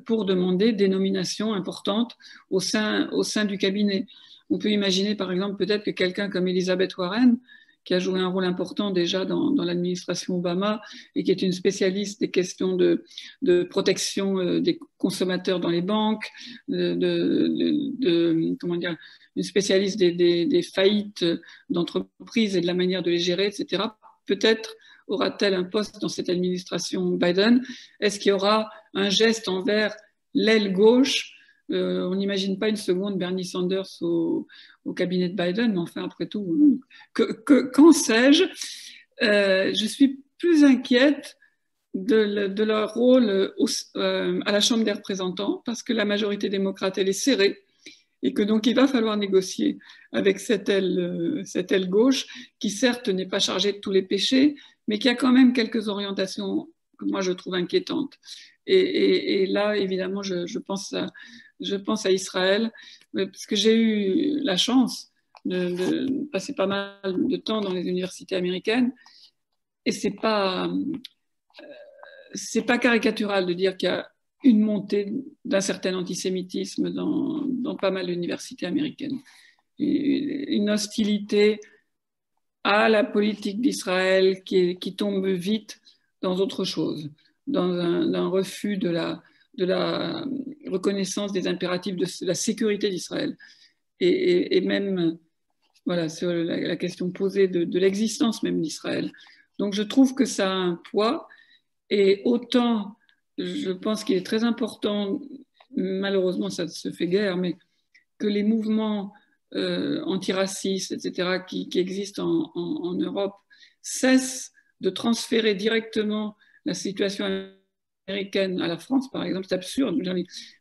pour demander des nominations importantes au sein du cabinet. On peut imaginer, par exemple, peut-être que quelqu'un comme Elizabeth Warren, qui a joué un rôle important déjà dans l'administration Obama et qui est une spécialiste des questions de protection des consommateurs dans les banques, comment dire, une spécialiste des faillites d'entreprises et de la manière de les gérer, etc. Peut-être aura-t-elle un poste dans cette administration Biden? Est-ce qu'il y aura un geste envers l'aile gauche? On n'imagine pas une seconde Bernie Sanders au cabinet de Biden, mais enfin, après tout, qu'en sais-je? Je suis plus inquiète de leur rôle à la Chambre des représentants, parce que la majorité démocrate, elle est serrée, et que donc il va falloir négocier avec cette aile gauche, qui certes n'est pas chargée de tous les péchés, mais qui a quand même quelques orientations que moi je trouve inquiétantes. Et là, évidemment, je pense à Israël, parce que j'ai eu la chance de passer pas mal de temps dans les universités américaines, et c'est pas caricatural de dire qu'il y a une montée d'un certain antisémitisme dans pas mal d'universités américaines. Une hostilité à la politique d'Israël qui tombe vite dans autre chose, dans un refus de la reconnaissance des impératifs de la sécurité d'Israël. Et même voilà, sur la question posée de l'existence même d'Israël. Donc je trouve que ça a un poids, et autant je pense qu'il est très important, malheureusement ça se fait guère, mais que les mouvements antiracistes, etc., qui existent en Europe, cessent de transférer directement la situation américaine à la France, par exemple. C'est absurde.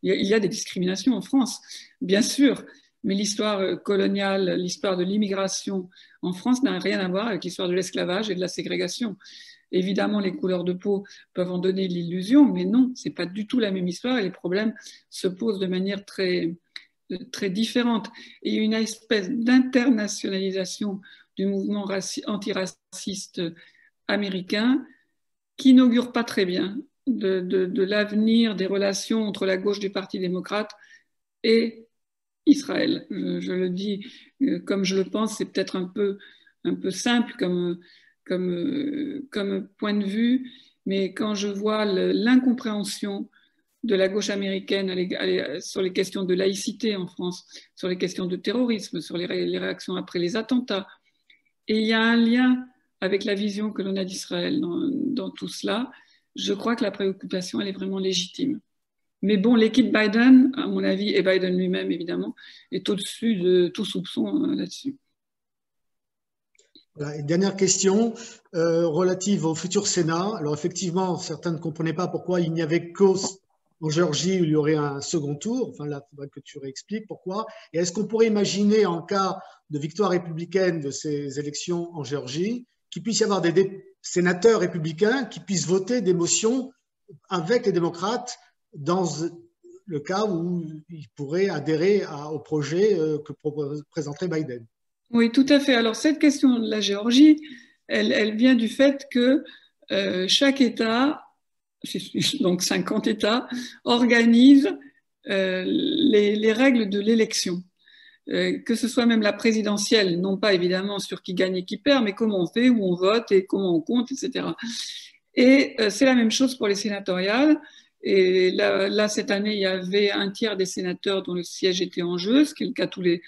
Il y a des discriminations en France, bien sûr, mais l'histoire coloniale, l'histoire de l'immigration en France n'a rien à voir avec l'histoire de l'esclavage et de la ségrégation. Évidemment, les couleurs de peau peuvent en donner l'illusion, mais non, c'est pas du tout la même histoire, et les problèmes se posent de manière très différente. Et une espèce d'internationalisation du mouvement antiraciste américain qui n'augure pas très bien de l'avenir des relations entre la gauche du Parti démocrate et Israël. Je le dis comme je le pense, c'est peut-être un peu simple comme point de vue, mais quand je vois l'incompréhension de la gauche américaine sur les questions de laïcité en France, sur les questions de terrorisme, sur les réactions après les attentats, et il y a un lien avec la vision que l'on a d'Israël dans tout cela, je crois que la préoccupation, elle est vraiment légitime. Mais bon, l'équipe Biden, à mon avis, et Biden lui-même, évidemment, est au-dessus de tout soupçon là-dessus. Voilà, une dernière question relative au futur Sénat. Alors effectivement, certains ne comprenaient pas pourquoi il n'y avait qu'en Géorgie où il y aurait un second tour. Enfin là, il faudrait que tu réexpliques pourquoi. Et est-ce qu'on pourrait imaginer, en cas de victoire républicaine de ces élections en Géorgie, qu'il puisse y avoir des sénateurs républicains qui puissent voter des motions avec les démocrates dans le cas où ils pourraient adhérer au projet que présenterait Biden? Oui, tout à fait. Alors, cette question de la Géorgie, elle vient du fait que chaque État, donc 50 États, organise les règles de l'élection. Que ce soit même la présidentielle, non pas évidemment sur qui gagne et qui perd, mais comment on fait, où on vote et comment on compte, etc. Et c'est la même chose pour les sénatoriales. Et là, cette année, il y avait un tiers des sénateurs dont le siège était en jeu, ce qui est le cas tous les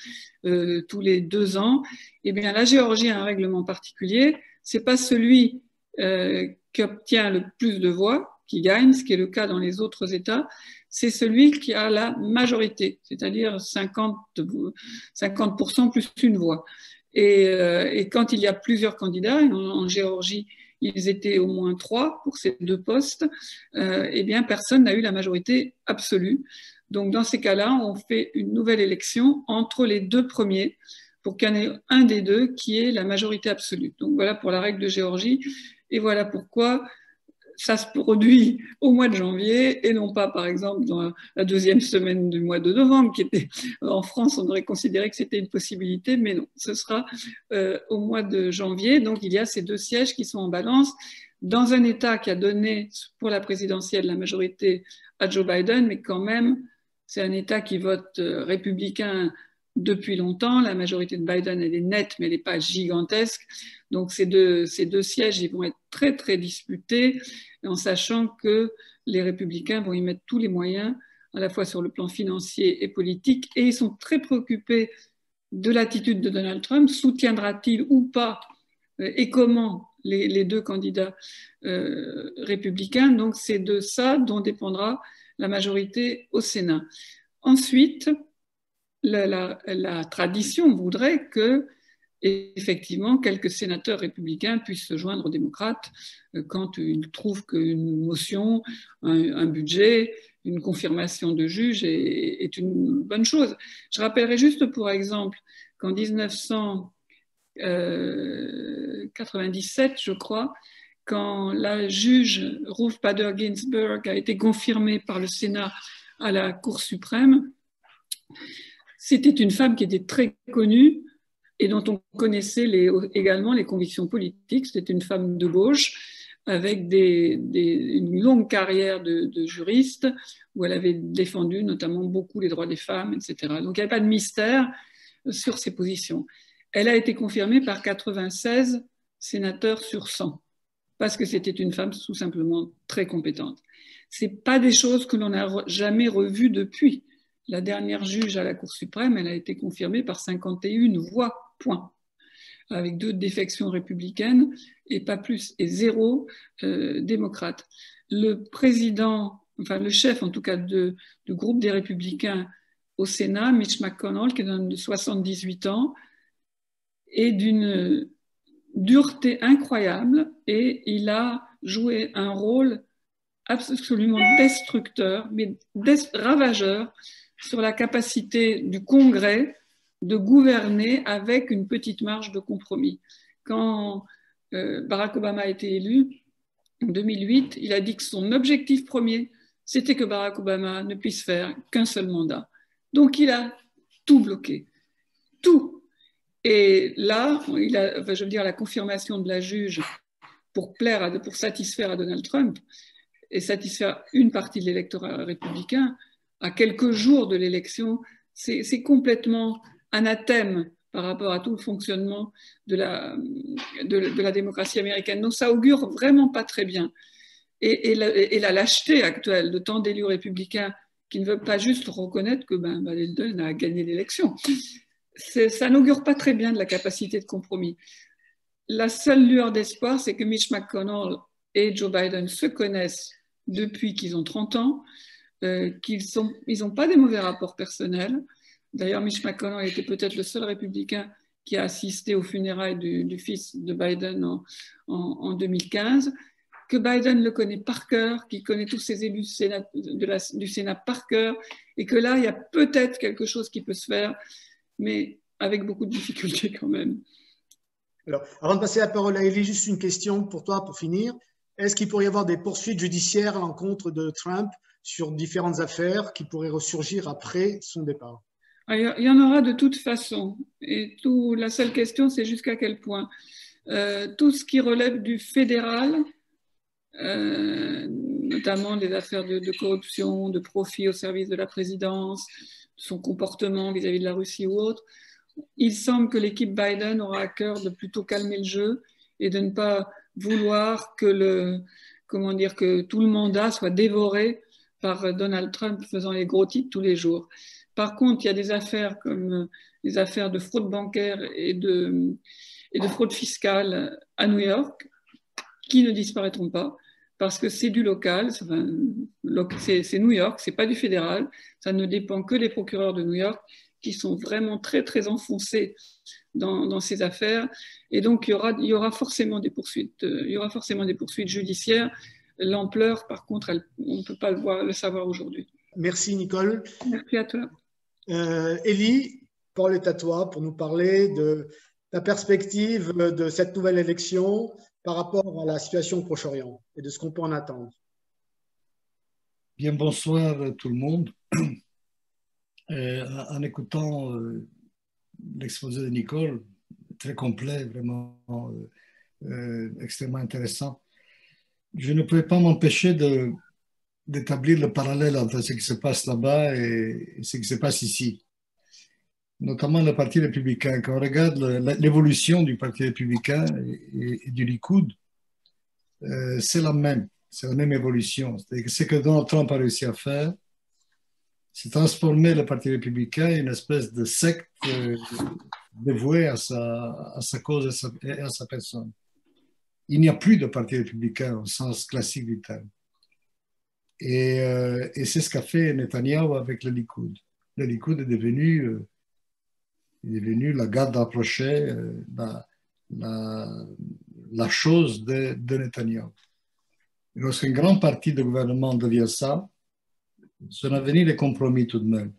2 ans. Eh bien, la Géorgie a un règlement particulier. C'est pas celui qui obtient le plus de voix qui gagne, ce qui est le cas dans les autres États. C'est celui qui a la majorité, c'est-à-dire 50% plus une voix. Et quand il y a plusieurs candidats, en Géorgie, ils étaient au moins 3 pour ces 2 postes, eh bien, personne n'a eu la majorité absolue. Donc, dans ces cas-là, on fait une nouvelle élection entre les 2 premiers pour qu'il y en ait un des 2 qui ait la majorité absolue. Donc, voilà pour la règle de Géorgie. Et voilà pourquoi ça se produit au mois de janvier et non pas, par exemple, dans la deuxième semaine du mois de novembre, qui était en France, on aurait considéré que c'était une possibilité, mais non, ce sera au mois de janvier. Donc, il y a ces 2 sièges qui sont en balance dans un État qui a donné pour la présidentielle la majorité à Joe Biden, mais quand même, c'est un État qui vote républicain depuis longtemps. La majorité de Biden, elle est nette, mais elle n'est pas gigantesque. Donc, ces deux sièges, ils vont être très, très disputés, en sachant que les républicains vont y mettre tous les moyens, à la fois sur le plan financier et politique, et ils sont très préoccupés de l'attitude de Donald Trump. Soutiendra-t-il ou pas, et comment, les 2 candidats républicains? Donc, c'est de ça dont dépendra la majorité au Sénat. Ensuite, la tradition voudrait que, effectivement, quelques sénateurs républicains puissent se joindre aux démocrates quand ils trouvent qu'une motion, un budget, une confirmation de juge est une bonne chose. Je rappellerai juste, pour exemple, qu'en 1997, je crois, quand la juge Ruth Bader Ginsburg a été confirmée par le Sénat à la Cour suprême, c'était une femme qui était très connue et dont on connaissait également les convictions politiques. C'était une femme de gauche avec une longue carrière de juriste où elle avait défendu notamment beaucoup les droits des femmes, etc. Donc il n'y avait pas de mystère sur ses positions. Elle a été confirmée par 96 sénateurs sur 100 parce que c'était une femme tout simplement très compétente. Ce n'est pas des choses que l'on n'a jamais revues depuis. La dernière juge à la Cour suprême, elle a été confirmée par 51 voix, point, avec 2 défections républicaines et pas plus, et 0 démocrate. Le président, enfin le chef en tout cas du groupe des républicains au Sénat, Mitch McConnell, qui est de 78 ans, est d'une dureté incroyable et il a joué un rôle absolument destructeur, mais ravageur sur la capacité du Congrès de gouverner avec une petite marge de compromis. Quand Barack Obama a été élu en 2008, il a dit que son objectif premier, c'était que Barack Obama ne puisse faire qu'un seul mandat. Donc il a tout bloqué, tout. Et là, je veux dire, la confirmation de la juge pour satisfaire à Donald Trump et satisfaire une partie de l'électorat républicain, à quelques jours de l'élection, c'est complètement anathème par rapport à tout le fonctionnement de la démocratie américaine. Donc ça augure vraiment pas très bien. Et la lâcheté actuelle de tant d'élus républicains qui ne veulent pas juste reconnaître que Biden a gagné l'élection, ça n'augure pas très bien de la capacité de compromis. La seule lueur d'espoir, c'est que Mitch McConnell et Joe Biden se connaissent depuis qu'ils ont 30 ans, qu'ils n'ont pas des mauvais rapports personnels. D'ailleurs, Mitch McConnell était peut-être le seul républicain qui a assisté aux funérailles du fils de Biden en 2015, que Biden le connaît par cœur, qu'il connaît tous ses élus du Sénat par cœur, et que là, il y a peut-être quelque chose qui peut se faire, mais avec beaucoup de difficultés quand même. Alors, avant de passer la parole à Elie, juste une question pour toi, pour finir. Est-ce qu'il pourrait y avoir des poursuites judiciaires à l'encontre de Trump sur différentes affaires qui pourraient ressurgir après son départ? Il y en aura de toute façon. Et la seule question, c'est jusqu'à quel point. Tout ce qui relève du fédéral, notamment des affaires de corruption, de profit au service de la présidence, son comportement vis-à-vis de la Russie ou autre, il semble que l'équipe Biden aura à cœur de plutôt calmer le jeu et de ne pas vouloir que tout le mandat soit dévoré par Donald Trump faisant les gros titres tous les jours. Par contre, il y a des affaires comme les affaires de fraude bancaire et de fraude fiscale à New York qui ne disparaîtront pas parce que c'est du local, c'est New York, c'est pas du fédéral, ça ne dépend que des procureurs de New York qui sont vraiment très, très enfoncés dans ces affaires. Et donc, il y aura forcément des poursuites. Il y aura forcément des poursuites judiciaires. L'ampleur, par contre, on ne peut pas le savoir aujourd'hui. Merci, Nicole. Merci à toi. Elie, la parole est à toi pour nous parler de ta perspective de cette nouvelle élection par rapport à la situation au Proche-Orient et de ce qu'on peut en attendre? Bien, bonsoir tout le monde. En écoutant l'exposé de Nicole, très complet, vraiment extrêmement intéressant, je ne pouvais pas m'empêcher d'établir le parallèle entre ce qui se passe là-bas et ce qui se passe ici, notamment le Parti républicain. Quand on regarde l'évolution du Parti républicain et du Likoud, c'est la même. C'est la même évolution. C'est-à-dire que ce que Donald Trump a réussi à faire, c'est transformer le Parti républicain en une espèce de secte dévouée à sa cause et à sa personne. Il n'y a plus de Parti républicain au sens classique du terme. Et c'est ce qu'a fait Netanyahu avec le Likoud. Le Likoud est devenu la garde rapprochée, la chose de Netanyahu. Et lorsqu'une grande partie du gouvernement devient ça, son avenir est compromis tout de même.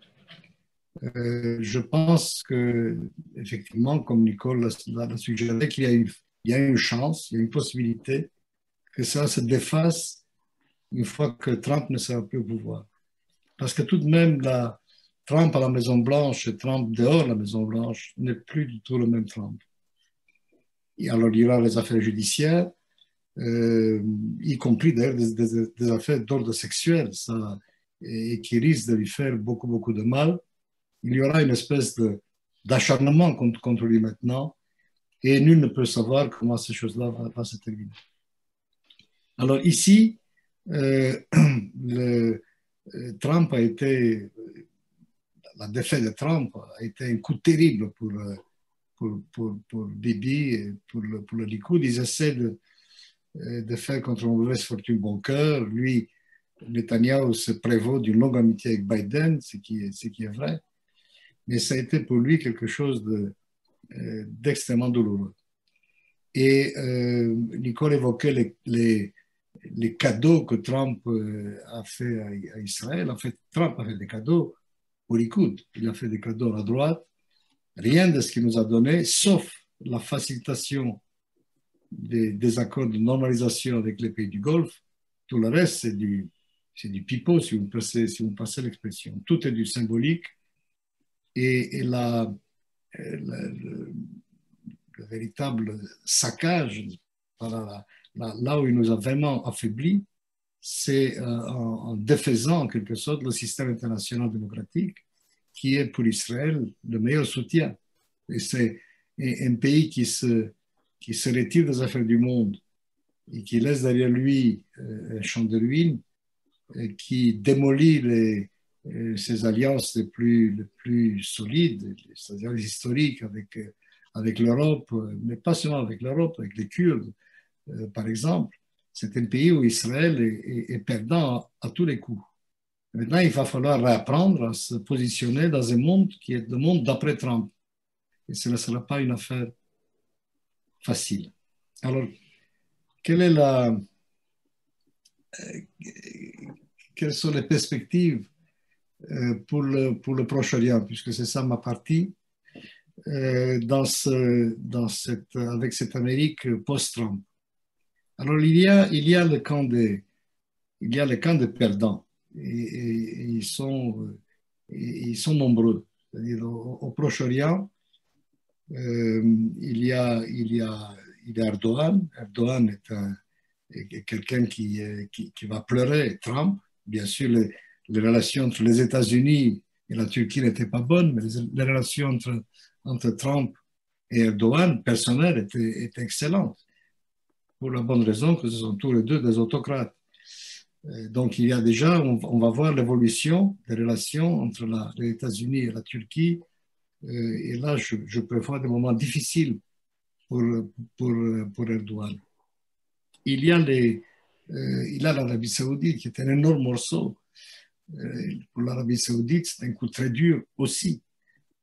Je pense que, effectivement, comme Nicole l'a suggéré, qu'il y a une chance, il y a une possibilité que ça se défasse une fois que Trump ne sera plus au pouvoir. Parce que tout de même, Trump à la Maison-Blanche et Trump dehors de la Maison-Blanche n'est plus du tout le même Trump. Et alors, il y aura les affaires judiciaires, y compris d'ailleurs des affaires d'ordre sexuel, ça, et qui risquent de lui faire beaucoup, beaucoup de mal. Il y aura une espèce d'acharnement contre lui maintenant, et nul ne peut savoir comment ces choses-là vont se terminer. Alors ici, Trump a été, la défaite de Trump a été un coup terrible pour Bibi et pour le Likoud. Ils essaient de faire contre une mauvaise fortune bon cœur. Lui, Netanyahu se prévaut d'une longue amitié avec Biden, ce qui est vrai. Mais ça a été pour lui quelque chose d'extrêmement douloureux. Et Nicole évoquait les cadeaux que Trump a fait à Israël. En fait, Trump a fait des cadeaux au Likoud. Il a fait des cadeaux à la droite. Rien de ce qu'il nous a donné, sauf la facilitation des accords de normalisation avec les pays du Golfe. Tout le reste, c'est du pipeau, si vous passez l'expression. Tout est du symbolique. Et le véritable saccage, là où il nous a vraiment affaiblis, c'est en défaisant en quelque sorte le système international démocratique qui est pour Israël le meilleur soutien. Et c'est un pays qui se retire des affaires du monde et qui laisse derrière lui un champ de ruines, qui démolit ses alliances les plus solides, c'est-à-dire les historiques avec l'Europe, mais pas seulement avec l'Europe, avec les Kurdes, par exemple. C'est un pays où Israël est perdant à tous les coups. Maintenant, il va falloir réapprendre à se positionner dans un monde qui est le monde d'après Trump. Et ce ne sera pas une affaire facile. Alors, quelles sont les perspectives pour le Proche-Orient, puisque c'est ça ma partie, avec cette Amérique post-Trump. Alors, il y a le camp des perdants, et ils sont nombreux. C'est-à-dire, au Proche-Orient, il y a Erdogan. Erdogan est quelqu'un qui va pleurer Trump. Bien sûr, les relations entre les États-Unis et la Turquie n'étaient pas bonnes, mais les relations entre Trump et Erdogan, personnelles, étaient excellentes. Pour la bonne raison que ce sont tous les deux des autocrates. Donc, il y a déjà, on va voir l'évolution des relations entre les États-Unis et la Turquie. Et là, je prévois des moments difficiles pour Erdogan. Il y a l'Arabie Saoudite qui est un énorme morceau. Pour l'Arabie Saoudite, c'est un coup très dur aussi.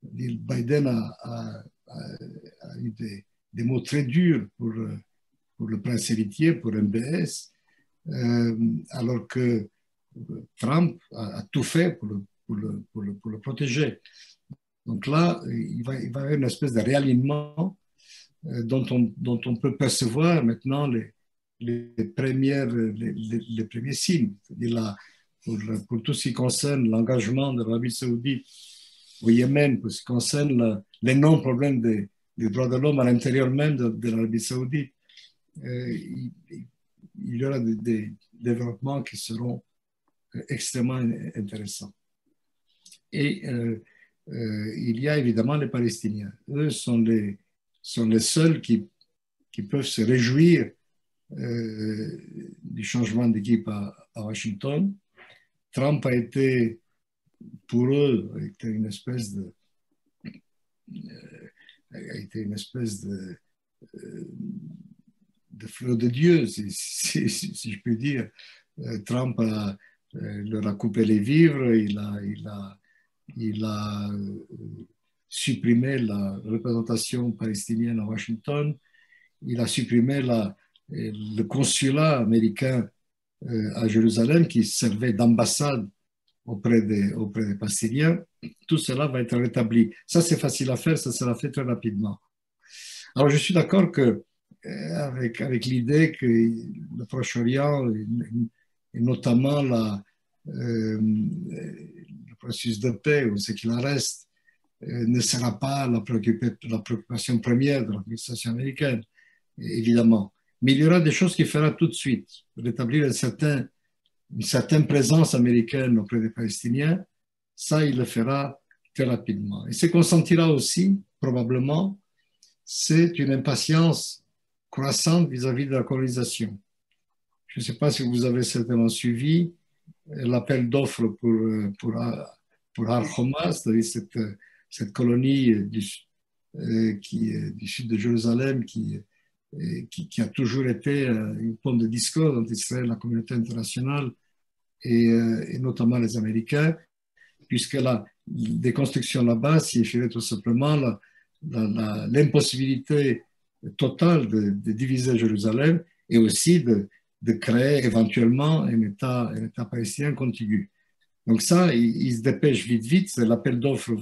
Biden a eu des mots très durs pour le prince héritier, pour MBS, alors que Trump a tout fait pour le protéger. Donc là, il va y avoir une espèce de réalignement dont on peut percevoir maintenant les premiers signes. Pour tout ce qui concerne l'engagement de l'Arabie saoudite au Yémen, pour ce qui concerne l'énorme problème des droits de l'homme à l'intérieur même de l'Arabie saoudite, il y aura des développements qui seront extrêmement intéressants. Et il y a évidemment les Palestiniens. Eux sont les seuls qui peuvent se réjouir du changement d'équipe à Washington. Trump a été, pour eux, une espèce de fleur de Dieu, si je puis dire. Trump leur a coupé les vivres, il a supprimé la représentation palestinienne à Washington, il a supprimé le consulat américain à Jérusalem qui servait d'ambassade auprès des Palestiniens. Tout cela va être rétabli. Ça, c'est facile à faire, ça sera fait très rapidement. Alors, je suis d'accord avec l'idée que le Proche-Orient, et notamment le processus de paix, ou ce qu'il en reste, ne sera pas la préoccupation première de l'administration américaine, évidemment. Mais il y aura des choses qu'il fera tout de suite. Rétablir une certaine présence américaine auprès des Palestiniens, ça, il le fera très rapidement. Et ce qu'on sentira aussi, probablement, c'est une impatience croissante vis-à-vis de la colonisation. Je ne sais pas si vous avez certainement suivi l'appel d'offres pour Har Homa, c'est-à-dire cette colonie du sud de Jérusalem qui a toujours été une pomme de discorde entre Israël et la communauté internationale et notamment les Américains, puisque des constructions là-bas signifierait tout simplement l'impossibilité totale de diviser Jérusalem et aussi de créer éventuellement un État palestinien contigu. Donc ça, il se dépêche vite. L'appel d'offres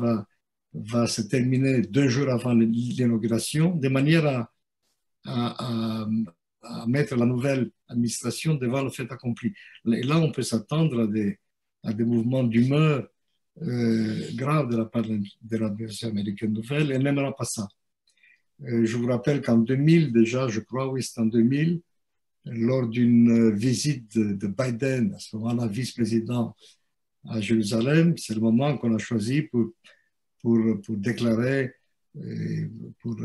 va se terminer 2 jours avant l'inauguration, de manière à mettre la nouvelle administration devant le fait accompli. Et là, on peut s'attendre à des mouvements d'humeur graves de la part de l'administration américaine nouvelle. Elle n'aimera pas ça. Je vous rappelle qu'en 2000, déjà, je crois, oui, c'est en 2000, lors d'une visite de Biden, à ce moment-là vice-président à Jérusalem, c'est le moment qu'on a choisi pour déclarer, pour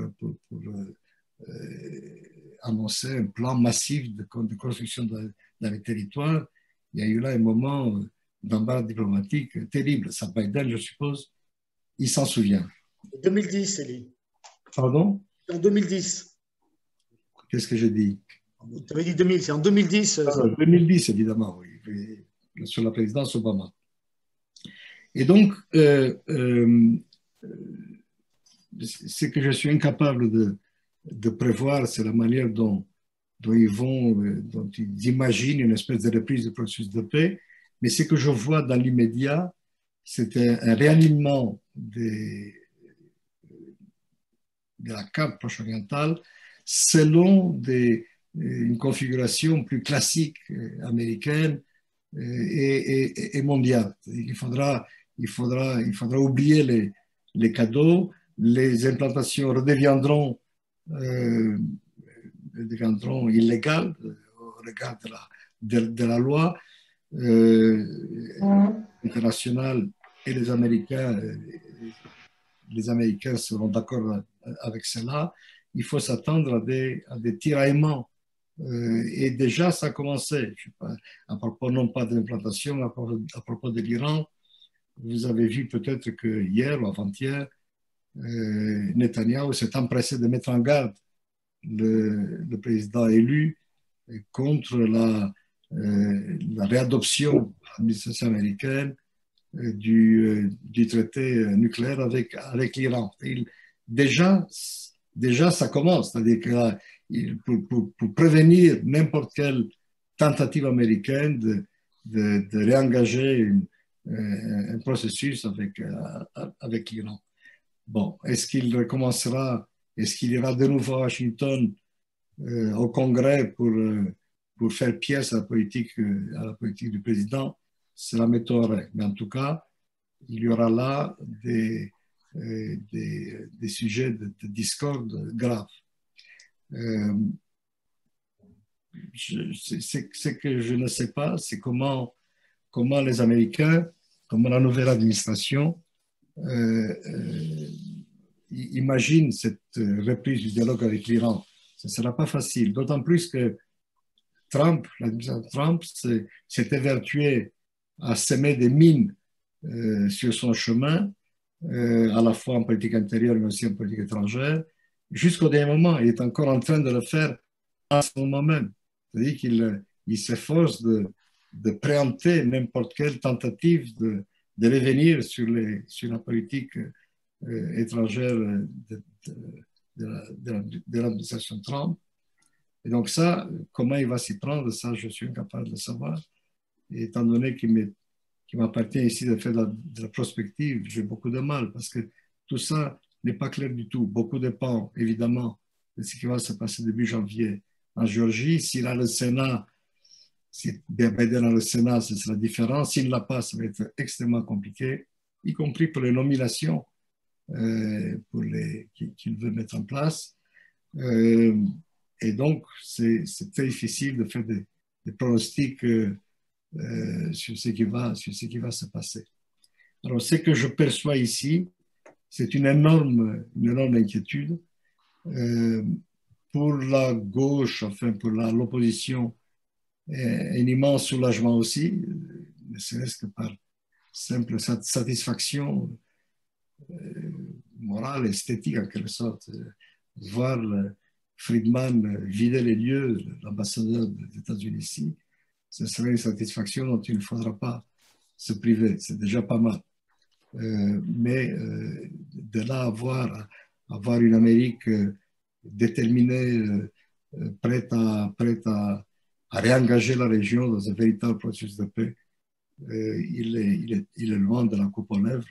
annoncer un plan massif de construction dans les territoires. Il y a eu là un moment d'embarras diplomatique terrible. Ça, Biden, je suppose, il s'en souvient. 2010, Elie. Pardon? En 2010. Qu'est-ce que j'ai dit? Tu avais dit 2000, c'est en 2010. 2010, évidemment, oui, sur la présidence Obama. Et donc, ce que je suis incapable de prévoir, c'est la manière dont ils imaginent une espèce de reprise du processus de paix. Mais ce que je vois dans l'immédiat, c'est un réalignement de la carte proche-orientale selon une configuration plus classique américaine et mondiale. Il faudra oublier les cadeaux, les implantations redeviendront illégales au regard de la loi internationale, et les Américains seront d'accord avec cela. Il faut s'attendre à des tiraillements. Et déjà, ça a commencé. À propos non pas de l'implantation, à propos de l'Iran, vous avez vu peut-être que hier ou avant-hier, Netanyahou s'est empressé de mettre en garde le président élu contre la réadoption de l'administration américaine du traité nucléaire avec l'Iran. Déjà, ça commence, c'est-à-dire que pour prévenir n'importe quelle tentative américaine de réengager un processus avec l'Iran. Bon, est-ce qu'il recommencera Est-ce qu'il ira de nouveau à Washington au Congrès pour faire pièce à la politique du président? Cela m'étonnerait. Mais en tout cas, il y aura là des sujets de discorde graves. Ce que je ne sais pas, c'est comment les Américains, comment la nouvelle administration imagine cette reprise du dialogue avec l'Iran. Ce ne sera pas facile, d'autant plus que l'administration Trump s'est évertué à semer des mines sur son chemin, à la fois en politique intérieure mais aussi en politique étrangère, jusqu'au dernier moment. Il est encore en train de le faire à ce moment même. C'est-à-dire qu'il s'efforce de préempter n'importe quelle tentative de revenir sur la politique étrangère de l'administration Trump. Et donc ça, comment il va s'y prendre, ça je suis incapable de le savoir. Et étant donné qu'il m'appartient ici de faire de la prospective, j'ai beaucoup de mal parce que tout ça n'est pas clair du tout. Beaucoup dépend évidemment de ce qui va se passer début janvier en Géorgie. S'il a le Sénat, si Biden a le Sénat, ce sera différent. S'il ne l'a pas, ça va être extrêmement compliqué, y compris pour les nominations qu'il veut mettre en place. Et donc, c'est très difficile de faire des pronostics sur ce qui va se passer. Alors, ce que je perçois ici, c'est une énorme inquiétude pour la gauche, enfin pour l'opposition, un immense soulagement aussi, ne serait-ce que par simple satisfaction morale, esthétique en quelque sorte, voir Friedman vider les lieux, l'ambassadeur des États-Unis ici, ce serait une satisfaction dont il ne faudra pas se priver, c'est déjà pas mal. Mais de là avoir une Amérique déterminée, prête à réengager la région dans un véritable processus de paix, il est loin de la coupe aux lèvres.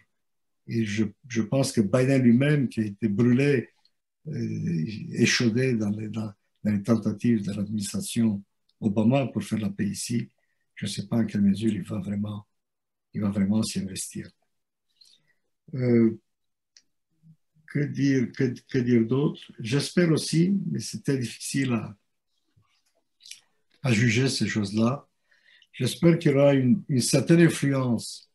Et je pense que Biden lui-même, qui a été brûlé, échaudé dans les tentatives de l'administration Obama pour faire la paix ici, je ne sais pas en quelle mesure il va vraiment s'y investir. Que dire d'autre? J'espère aussi, mais c'est très difficile à juger ces choses-là, j'espère qu'il y aura une certaine influence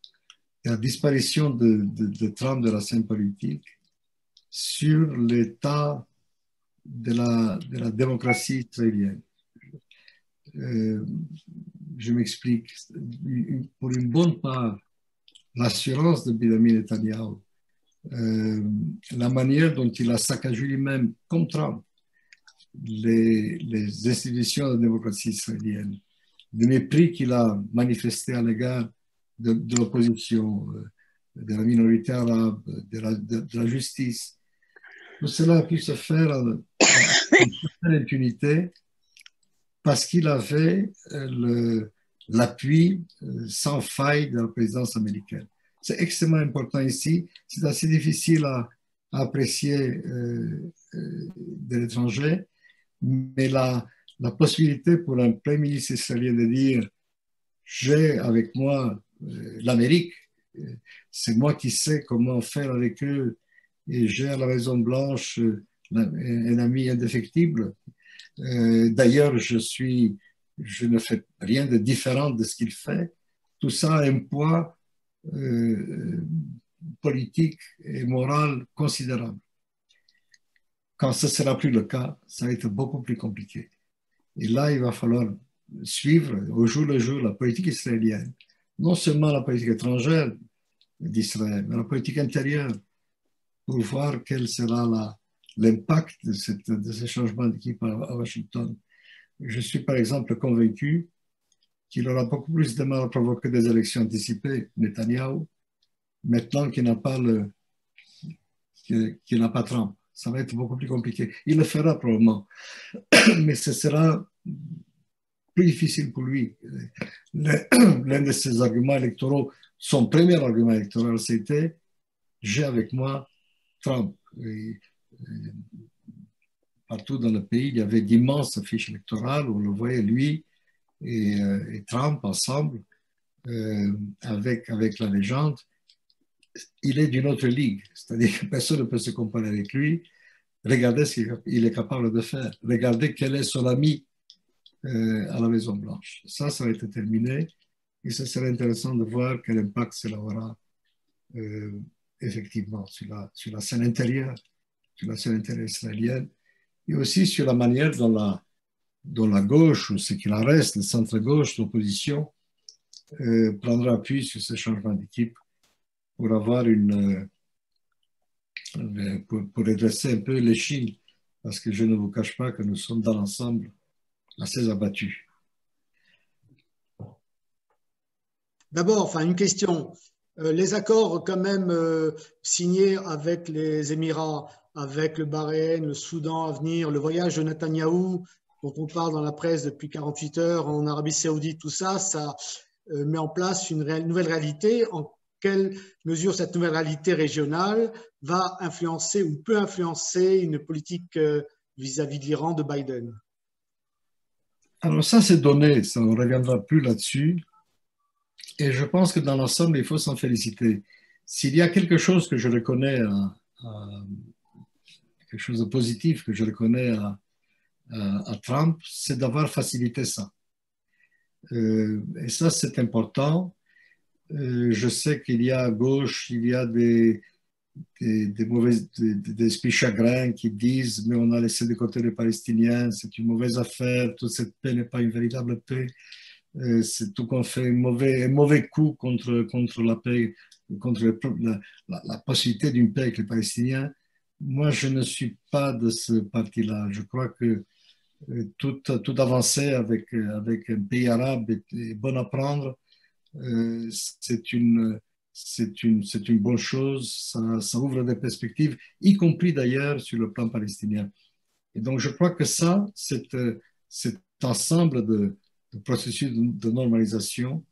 de la disparition de Trump de la scène politique sur l'état de la démocratie israélienne. Je m'explique. Pour une bonne part, l'assurance de Benjamin Netanyahu, la manière dont il a saccagé lui-même, comme Trump, les institutions de la démocratie israélienne, le mépris qu'il a manifesté à l'égard de l'opposition, de la minorité arabe, de la justice, tout cela a pu se faire en certaine impunité parce qu'il avait l'appui sans faille de la présidence américaine. C'est extrêmement important ici. C'est assez difficile à apprécier de l'étranger, mais la possibilité pour un premier ministre israélien de dire « j'ai avec moi l'Amérique, c'est moi qui sais comment faire avec eux et j'ai à la Maison-Blanche un ami indéfectible. D'ailleurs, je ne fais rien de différent de ce qu'il fait. » Tout ça a un poids politique et moral considérable. Quand ce ne sera plus le cas, ça va être beaucoup plus compliqué. Et là, il va falloir suivre au jour le jour la politique israélienne, non seulement la politique étrangère d'Israël, mais la politique intérieure, pour voir quel sera l'impact de ces changements d'équipe à Washington. Je suis par exemple convaincu qu'il aura beaucoup plus de mal à provoquer des élections anticipées, Netanyahou, maintenant qu'il n'a pas Trump. Ça va être beaucoup plus compliqué. Il le fera probablement, mais ce sera plus difficile pour lui. L'un de ses arguments électoraux, son premier argument électoral, c'était « j'ai avec moi Trump ». partout dans le pays, il y avait d'immenses affiches électorales où on le voyait, lui et Trump ensemble, avec la légende. Il est d'une autre ligue, c'est-à-dire que personne ne peut se comparer avec lui. Regardez ce qu'il est capable de faire. Regardez quel est son ami à la Maison-Blanche. Ça va être terminé. Et ce serait intéressant de voir quel impact cela aura effectivement sur la scène intérieure, sur la scène intérieure israélienne, et aussi sur la manière dont la gauche, ou ce qu'il en reste, le centre-gauche, l'opposition, prendra appui sur ce changement d'équipe pour avoir pour redresser un peu l'échine, parce que je ne vous cache pas que nous sommes dans l'ensemble assez abattus. D'abord, enfin, une question. Les accords quand même signés avec les Émirats, avec le Bahreïn, le Soudan à venir, le voyage de Netanyahou, dont on parle dans la presse depuis 48 heures en Arabie Saoudite, tout ça, ça met en place une nouvelle réalité. En quelle mesure cette nouvelle réalité régionale va influencer ou peut influencer une politique vis-à-vis de l'Iran de Biden? Alors ça, c'est donné, ça, on ne reviendra plus là-dessus. Et je pense que dans l'ensemble, il faut s'en féliciter. S'il y a quelque chose que je reconnais, quelque chose de positif que je reconnais à Trump, c'est d'avoir facilité ça. Et ça, c'est important. Je sais qu'il y a à gauche, il y a des esprits chagrins qui disent mais on a laissé de côté les Palestiniens, c'est une mauvaise affaire, toute cette paix n'est pas une véritable paix. C'est tout qu'on fait un mauvais coup contre la paix, contre la possibilité d'une paix avec les Palestiniens. Moi, je ne suis pas de ce parti-là. Je crois que toute avancée avec un pays arabe est bonne à prendre. C'est une bonne chose. Ça ouvre des perspectives, y compris d'ailleurs sur le plan palestinien. Et donc, je crois que ça, cet ensemble de processus de normalisation,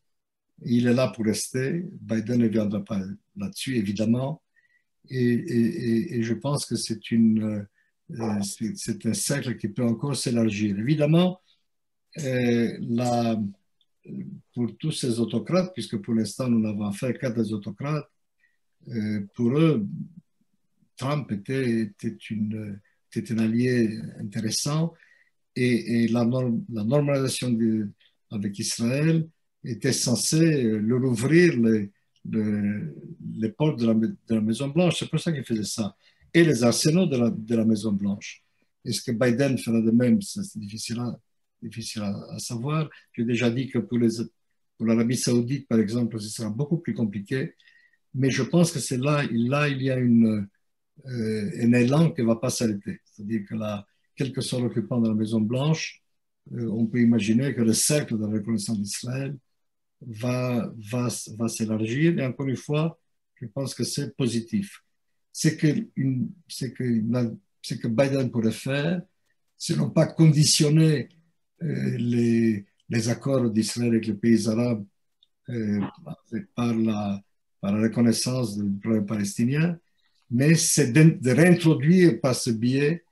il est là pour rester. Biden ne viendra pas là-dessus, évidemment. Et je pense que c'est un cercle qui peut encore s'élargir. Évidemment, pour tous ces autocrates, puisque pour l'instant nous n'avons affaire qu'à des autocrates, pour eux, Trump était un allié intéressant. Et la normalisation avec Israël était censée leur ouvrir les portes de la Maison-Blanche. C'est pour ça qu'il faisait ça. Et les arsenaux de la Maison-Blanche. Est-ce que Biden fera de même? C'est difficile à savoir. J'ai déjà dit que pour l'Arabie Saoudite, par exemple, ce sera beaucoup plus compliqué. Mais je pense que c'est là, il y a un élan qui ne va pas s'arrêter. C'est-à-dire que quel que soit l'occupant de la Maison-Blanche, on peut imaginer que le cercle de la reconnaissance d'Israël va s'élargir. Et encore une fois, je pense que c'est positif. Ce que Biden pourrait faire, c'est non pas conditionner les accords d'Israël avec les pays arabes par la reconnaissance du problème palestinien, mais c'est de réintroduire par ce biais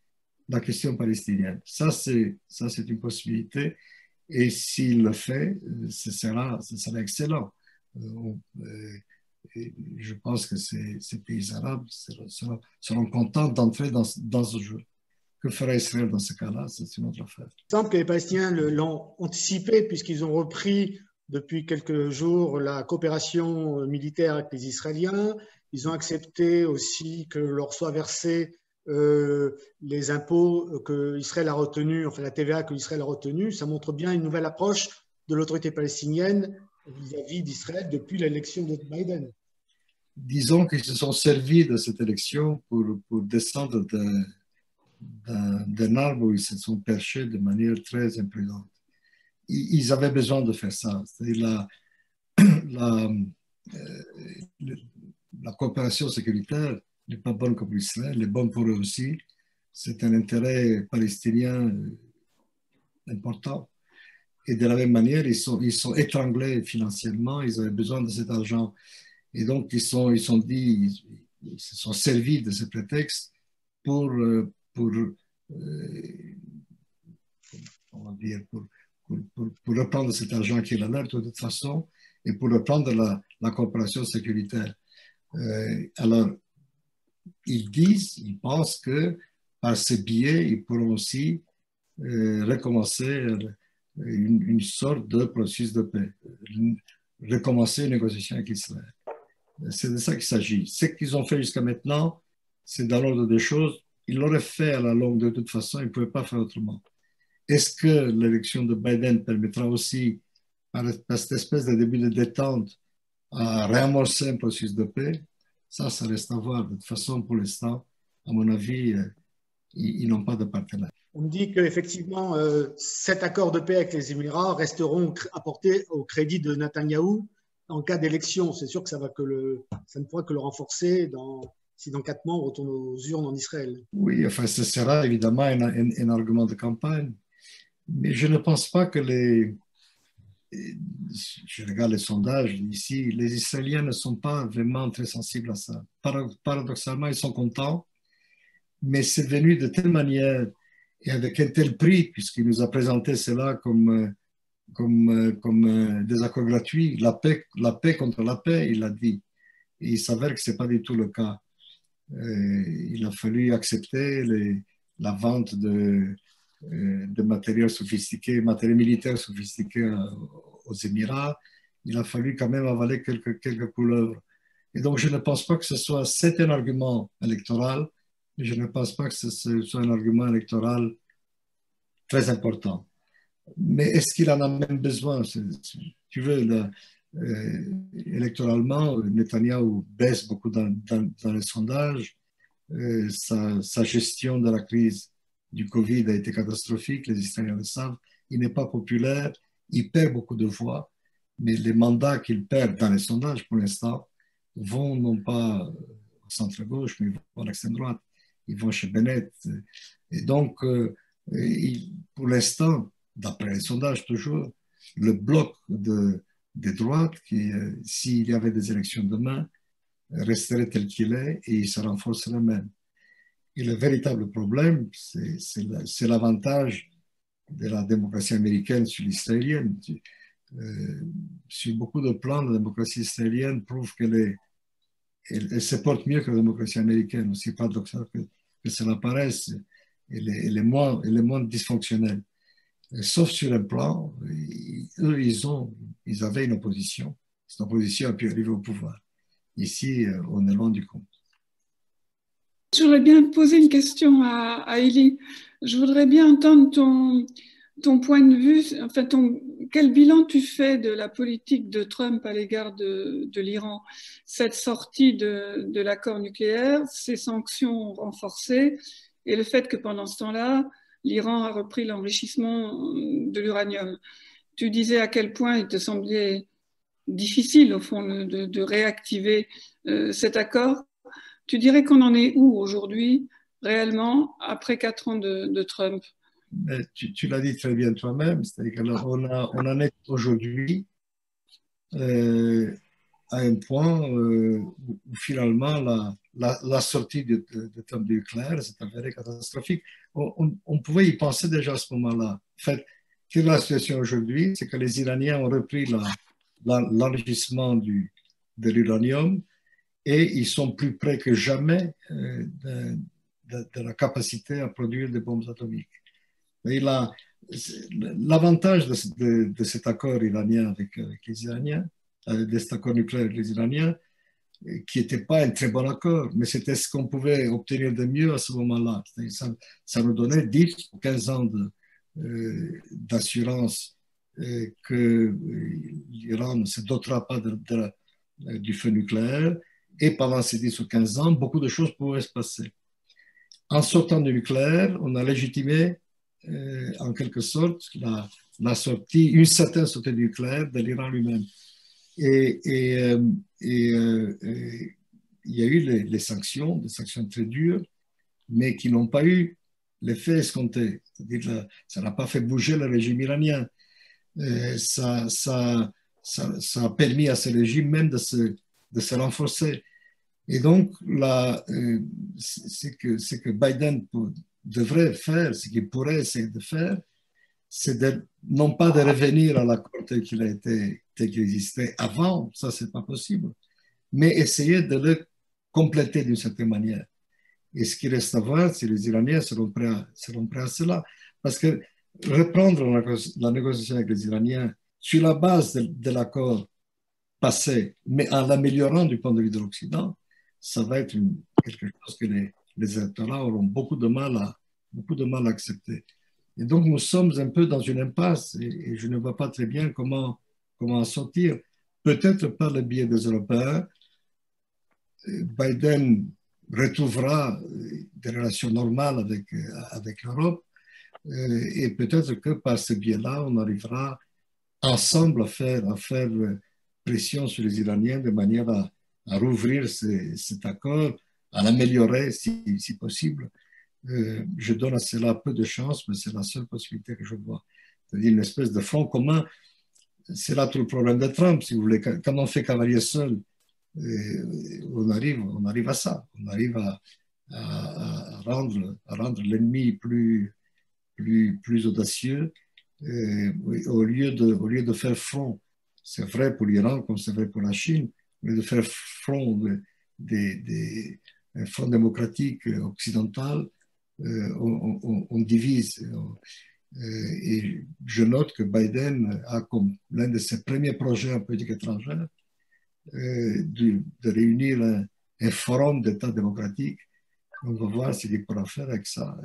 la question palestinienne. Ça, c'est une possibilité. Et s'il le fait, ce sera excellent. Je pense que ces pays arabes seront contents d'entrer dans ce jeu. Que fera Israël dans ce cas-là? C'est une autre affaire. Il semble que les Palestiniens l'ont anticipé puisqu'ils ont repris depuis quelques jours la coopération militaire avec les Israéliens. Ils ont accepté aussi que leur soient versés les impôts que Israël a retenus, enfin la TVA que Israël a retenue. Ça montre bien une nouvelle approche de l'autorité palestinienne vis-à-vis d'Israël depuis l'élection de Biden. Disons qu'ils se sont servis de cette élection pour descendre d'un arbre où ils se sont perchés de manière très imprudente. Ils avaient besoin de faire ça. C'est-à-dire la coopération sécuritaire n'est pas bonne pour Israël, elle est bonne pour eux aussi. C'est un intérêt palestinien important. Et de la même manière, ils sont étranglés financièrement, ils avaient besoin de cet argent. Et donc, ils se sont servis de ce prétexte pour on va dire, pour reprendre cet argent qu'il a là de toute façon et pour reprendre la coopération sécuritaire. Alors, ils pensent que par ce biais, ils pourront aussi recommencer une sorte de processus de paix, recommencer une négociation avec Israël. C'est de ça qu'il s'agit. Ce qu'ils ont fait jusqu'à maintenant, c'est dans l'ordre des choses. Ils l'auraient fait à la longue de toute façon, ils ne pouvaient pas faire autrement. Est-ce que l'élection de Biden permettra aussi, par cette espèce de début de détente, à réamorcer un processus de paix? Ça reste à voir. De toute façon, pour l'instant, à mon avis, ils n'ont pas de partenaire. On me dit qu'effectivement, cet accord de paix avec les Émirats resteront apportés au crédit de Netanyahou en cas d'élection. C'est sûr que ça ne pourra que le renforcer si dans 4 mois on retourne aux urnes en Israël. Oui, enfin, ce sera évidemment un argument de campagne. Mais je ne pense pas que je regarde les sondages ici, les Israéliens ne sont pas vraiment très sensibles à ça. Paradoxalement, ils sont contents, mais c'est venu de telle manière et avec un tel prix, puisqu'il nous a présenté cela comme des accords gratuits, la paix contre la paix, il a dit. Et il s'avère que ce n'est pas du tout le cas. Il a fallu accepter la vente de matériel sophistiqué, matériel militaire sophistiqué aux Émirats. Il a fallu quand même avaler quelques couleuvres. Et donc, je ne pense pas que c'est un argument électoral, mais je ne pense pas que ce soit un argument électoral très important. Mais est-ce qu'il en a même besoin? Tu veux, électoralement, Netanyahou baisse beaucoup dans les sondages. Sa gestion de la crise du Covid a été catastrophique, les Israéliens le savent. Il n'est pas populaire, il perd beaucoup de voix, mais les mandats qu'il perd dans les sondages, pour l'instant, vont non pas au centre-gauche, mais ils vont à l'extrême droite. Ils vont chez Bennett. Et donc, pour l'instant, d'après les sondages toujours, le bloc des droites, s'il y avait des élections demain, resterait tel qu'il est et il se renforcerait même. Et le véritable problème, c'est l'avantage de la démocratie américaine sur l'israélienne. Sur beaucoup de plans, la démocratie israélienne prouve qu'elle se porte mieux que la démocratie américaine, aussi paradoxal que cela paraisse. Elle est moins dysfonctionnelle. Sauf sur un plan, eux, ils avaient une opposition. Cette opposition a pu arriver au pouvoir. Ici, on est loin du compte. J'aurais bien poser une question à Élie. Je voudrais bien entendre ton point de vue, enfin quel bilan tu fais de la politique de Trump à l'égard de l'Iran, cette sortie de l'accord nucléaire, ces sanctions renforcées et le fait que pendant ce temps-là, l'Iran a repris l'enrichissement de l'uranium. Tu disais à quel point il te semblait difficile, au fond, de réactiver cet accord. Tu dirais qu'on en est où aujourd'hui, réellement, après 4 ans de Trump? Mais tu l'as dit très bien toi-même, c'est-à-dire qu'on en est aujourd'hui à un point où finalement la sortie de Trump du nucléaire s'est avérée catastrophique. On pouvait y penser déjà à ce moment-là. En fait, quelle est la situation aujourd'hui? C'est que les Iraniens ont repris l'enrichissement de l'uranium et ils sont plus près que jamais de la capacité à produire des bombes atomiques. L'avantage de cet accord iranien avec les Iraniens, de cet accord nucléaire avec les Iraniens, qui n'était pas un très bon accord, mais c'était ce qu'on pouvait obtenir de mieux à ce moment-là. Ça nous donnait 10 ou 15 ans d'assurance que l'Iran ne se dotera pas du feu nucléaire. Et pendant ces 10 ou 15 ans, beaucoup de choses pouvaient se passer. En sortant du nucléaire, on a légitimé en quelque sorte une certaine sortie du nucléaire de l'Iran lui-même. Et il y a eu des sanctions très dures, mais qui n'ont pas eu l'effet escompté. C'est-à-dire que ça n'a pas fait bouger le régime iranien. Ça a permis à ce régime même de se renforcer. Et donc, c'est que Biden, devrait faire, ce qu'il pourrait essayer de faire, c'est non pas de revenir à l'accord tel qu'il a été, tel qu'il existait avant, ça c'est pas possible, mais essayer de le compléter d'une certaine manière. Et ce qui reste à voir, si les Iraniens seront prêts à cela. Parce que reprendre la négociation avec les Iraniens sur la base de l'accord passé, mais en l'améliorant du point de vue de l'Occident, ça va être quelque chose que les électorats auront beaucoup de mal à accepter. Et donc, nous sommes un peu dans une impasse et je ne vois pas très bien comment en sortir. Peut-être par le biais des Européens, Biden retrouvera des relations normales avec l'Europe et peut-être que par ce biais-là, on arrivera ensemble à faire pression sur les Iraniens de manière à rouvrir cet accord, à l'améliorer si possible. Je donne à cela peu de chance, mais c'est la seule possibilité que je vois. C'est-à-dire une espèce de front commun. C'est là tout le problème de Trump, si vous voulez. Quand on fait cavalier seul, on arrive à ça. On arrive à rendre l'ennemi plus audacieux au lieu de faire front. C'est vrai pour l'Iran comme c'est vrai pour la Chine, au lieu de faire front des front démocratique occidental, on divise. Et je note que Biden a comme l'un de ses premiers projets en politique étrangère de réunir un forum d'États démocratiques. On va voir ce qu'il pourra faire avec ça.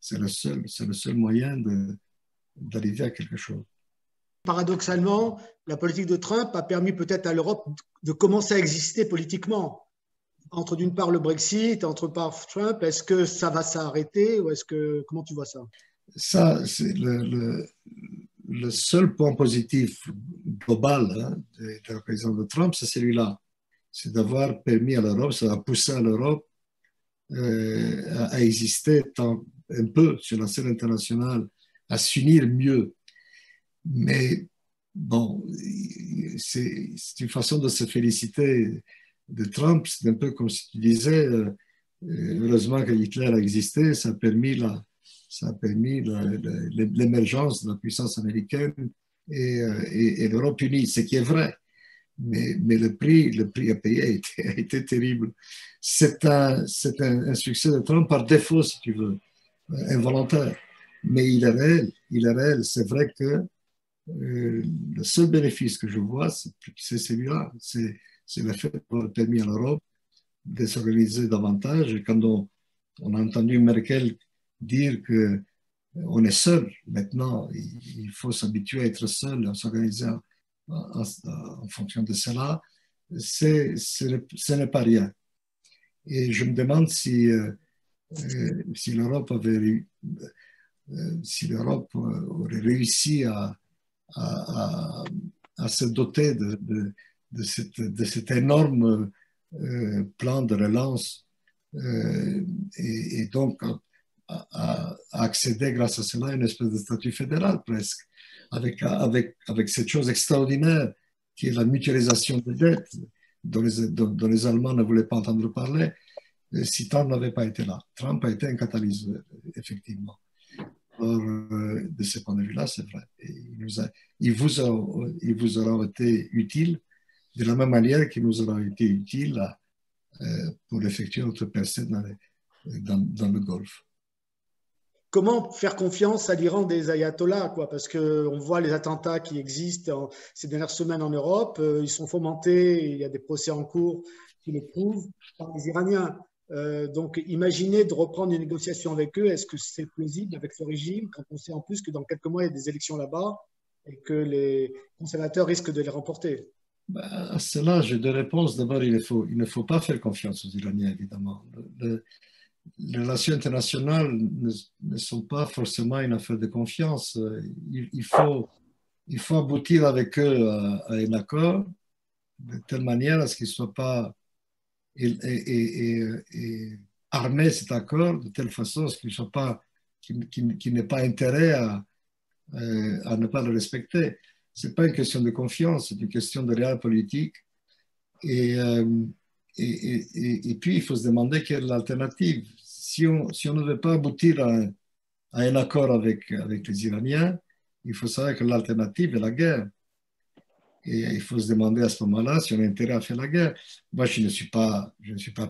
C'est le seul moyen d'arriver à quelque chose. Paradoxalement, la politique de Trump a permis peut-être à l'Europe de commencer à exister politiquement. Entre d'une part le Brexit, entre part Trump, est-ce que ça va s'arrêter ou comment tu vois ça? Ça, c'est le seul point positif global de la présidence de Trump, c'est celui-là. C'est d'avoir permis à l'Europe, ça a poussé à l'Europe à exister un peu sur la scène internationale, à s'unir mieux. Mais bon, c'est une façon de se féliciter de Trump. C'est un peu comme si tu disais, heureusement que Hitler a existé, ça a permis l'émergence de la puissance américaine et l'Europe unie, ce qui est vrai. Mais le prix à payer a été terrible. C'est un succès de Trump par défaut, si tu veux, involontaire. Mais il est réel. C'est vrai que le seul bénéfice que je vois, c'est celui-là. C'est le fait d'avoir permis à l'Europe de s'organiser davantage. Et quand on a entendu Merkel dire qu'on est seul, maintenant, il faut s'habituer à être seul, à s'organiser en fonction de cela, ce n'est pas rien. Et je me demande si l'Europe aurait réussi à se doter de cet énorme plan de relance et donc à accéder grâce à cela à une espèce de statut fédéral presque, avec cette chose extraordinaire qui est la mutualisation des dettes dont les Allemands ne voulaient pas entendre parler si Trump n'avait pas été là. Trump a été un catalyseur, effectivement. Alors, de ce point de vue-là, c'est vrai. Et il vous aura été utile de la même manière qu'il nous aura été utile pour effectuer notre percée dans le Golfe. Comment faire confiance à l'Iran des ayatollahs, quoi? Parce qu'on voit les attentats qui existent ces dernières semaines en Europe, ils sont fomentés, il y a des procès en cours qui le prouvent par les Iraniens. Donc, imaginez de reprendre une négociation avec eux, est-ce que c'est plausible avec ce régime, quand on sait en plus que dans quelques mois, il y a des élections là-bas et que les conservateurs risquent de les remporter? À cela, j'ai deux réponses. D'abord, il ne faut pas faire confiance aux Iraniens, évidemment. Les relations internationales ne sont pas forcément une affaire de confiance. Il faut aboutir avec eux à un accord de telle manière à ce qu'ils ne soient pas et armer cet accord de telle façon à ce qu'il n'ait pas intérêt à ne pas le respecter. Ce n'est pas une question de confiance, c'est une question de réel politique. Et puis, il faut se demander quelle est l'alternative. si on ne veut pas aboutir à un accord avec les Iraniens, il faut savoir que l'alternative est la guerre. Et il faut se demander à ce moment-là si on a intérêt à faire la guerre. Moi, je ne suis pas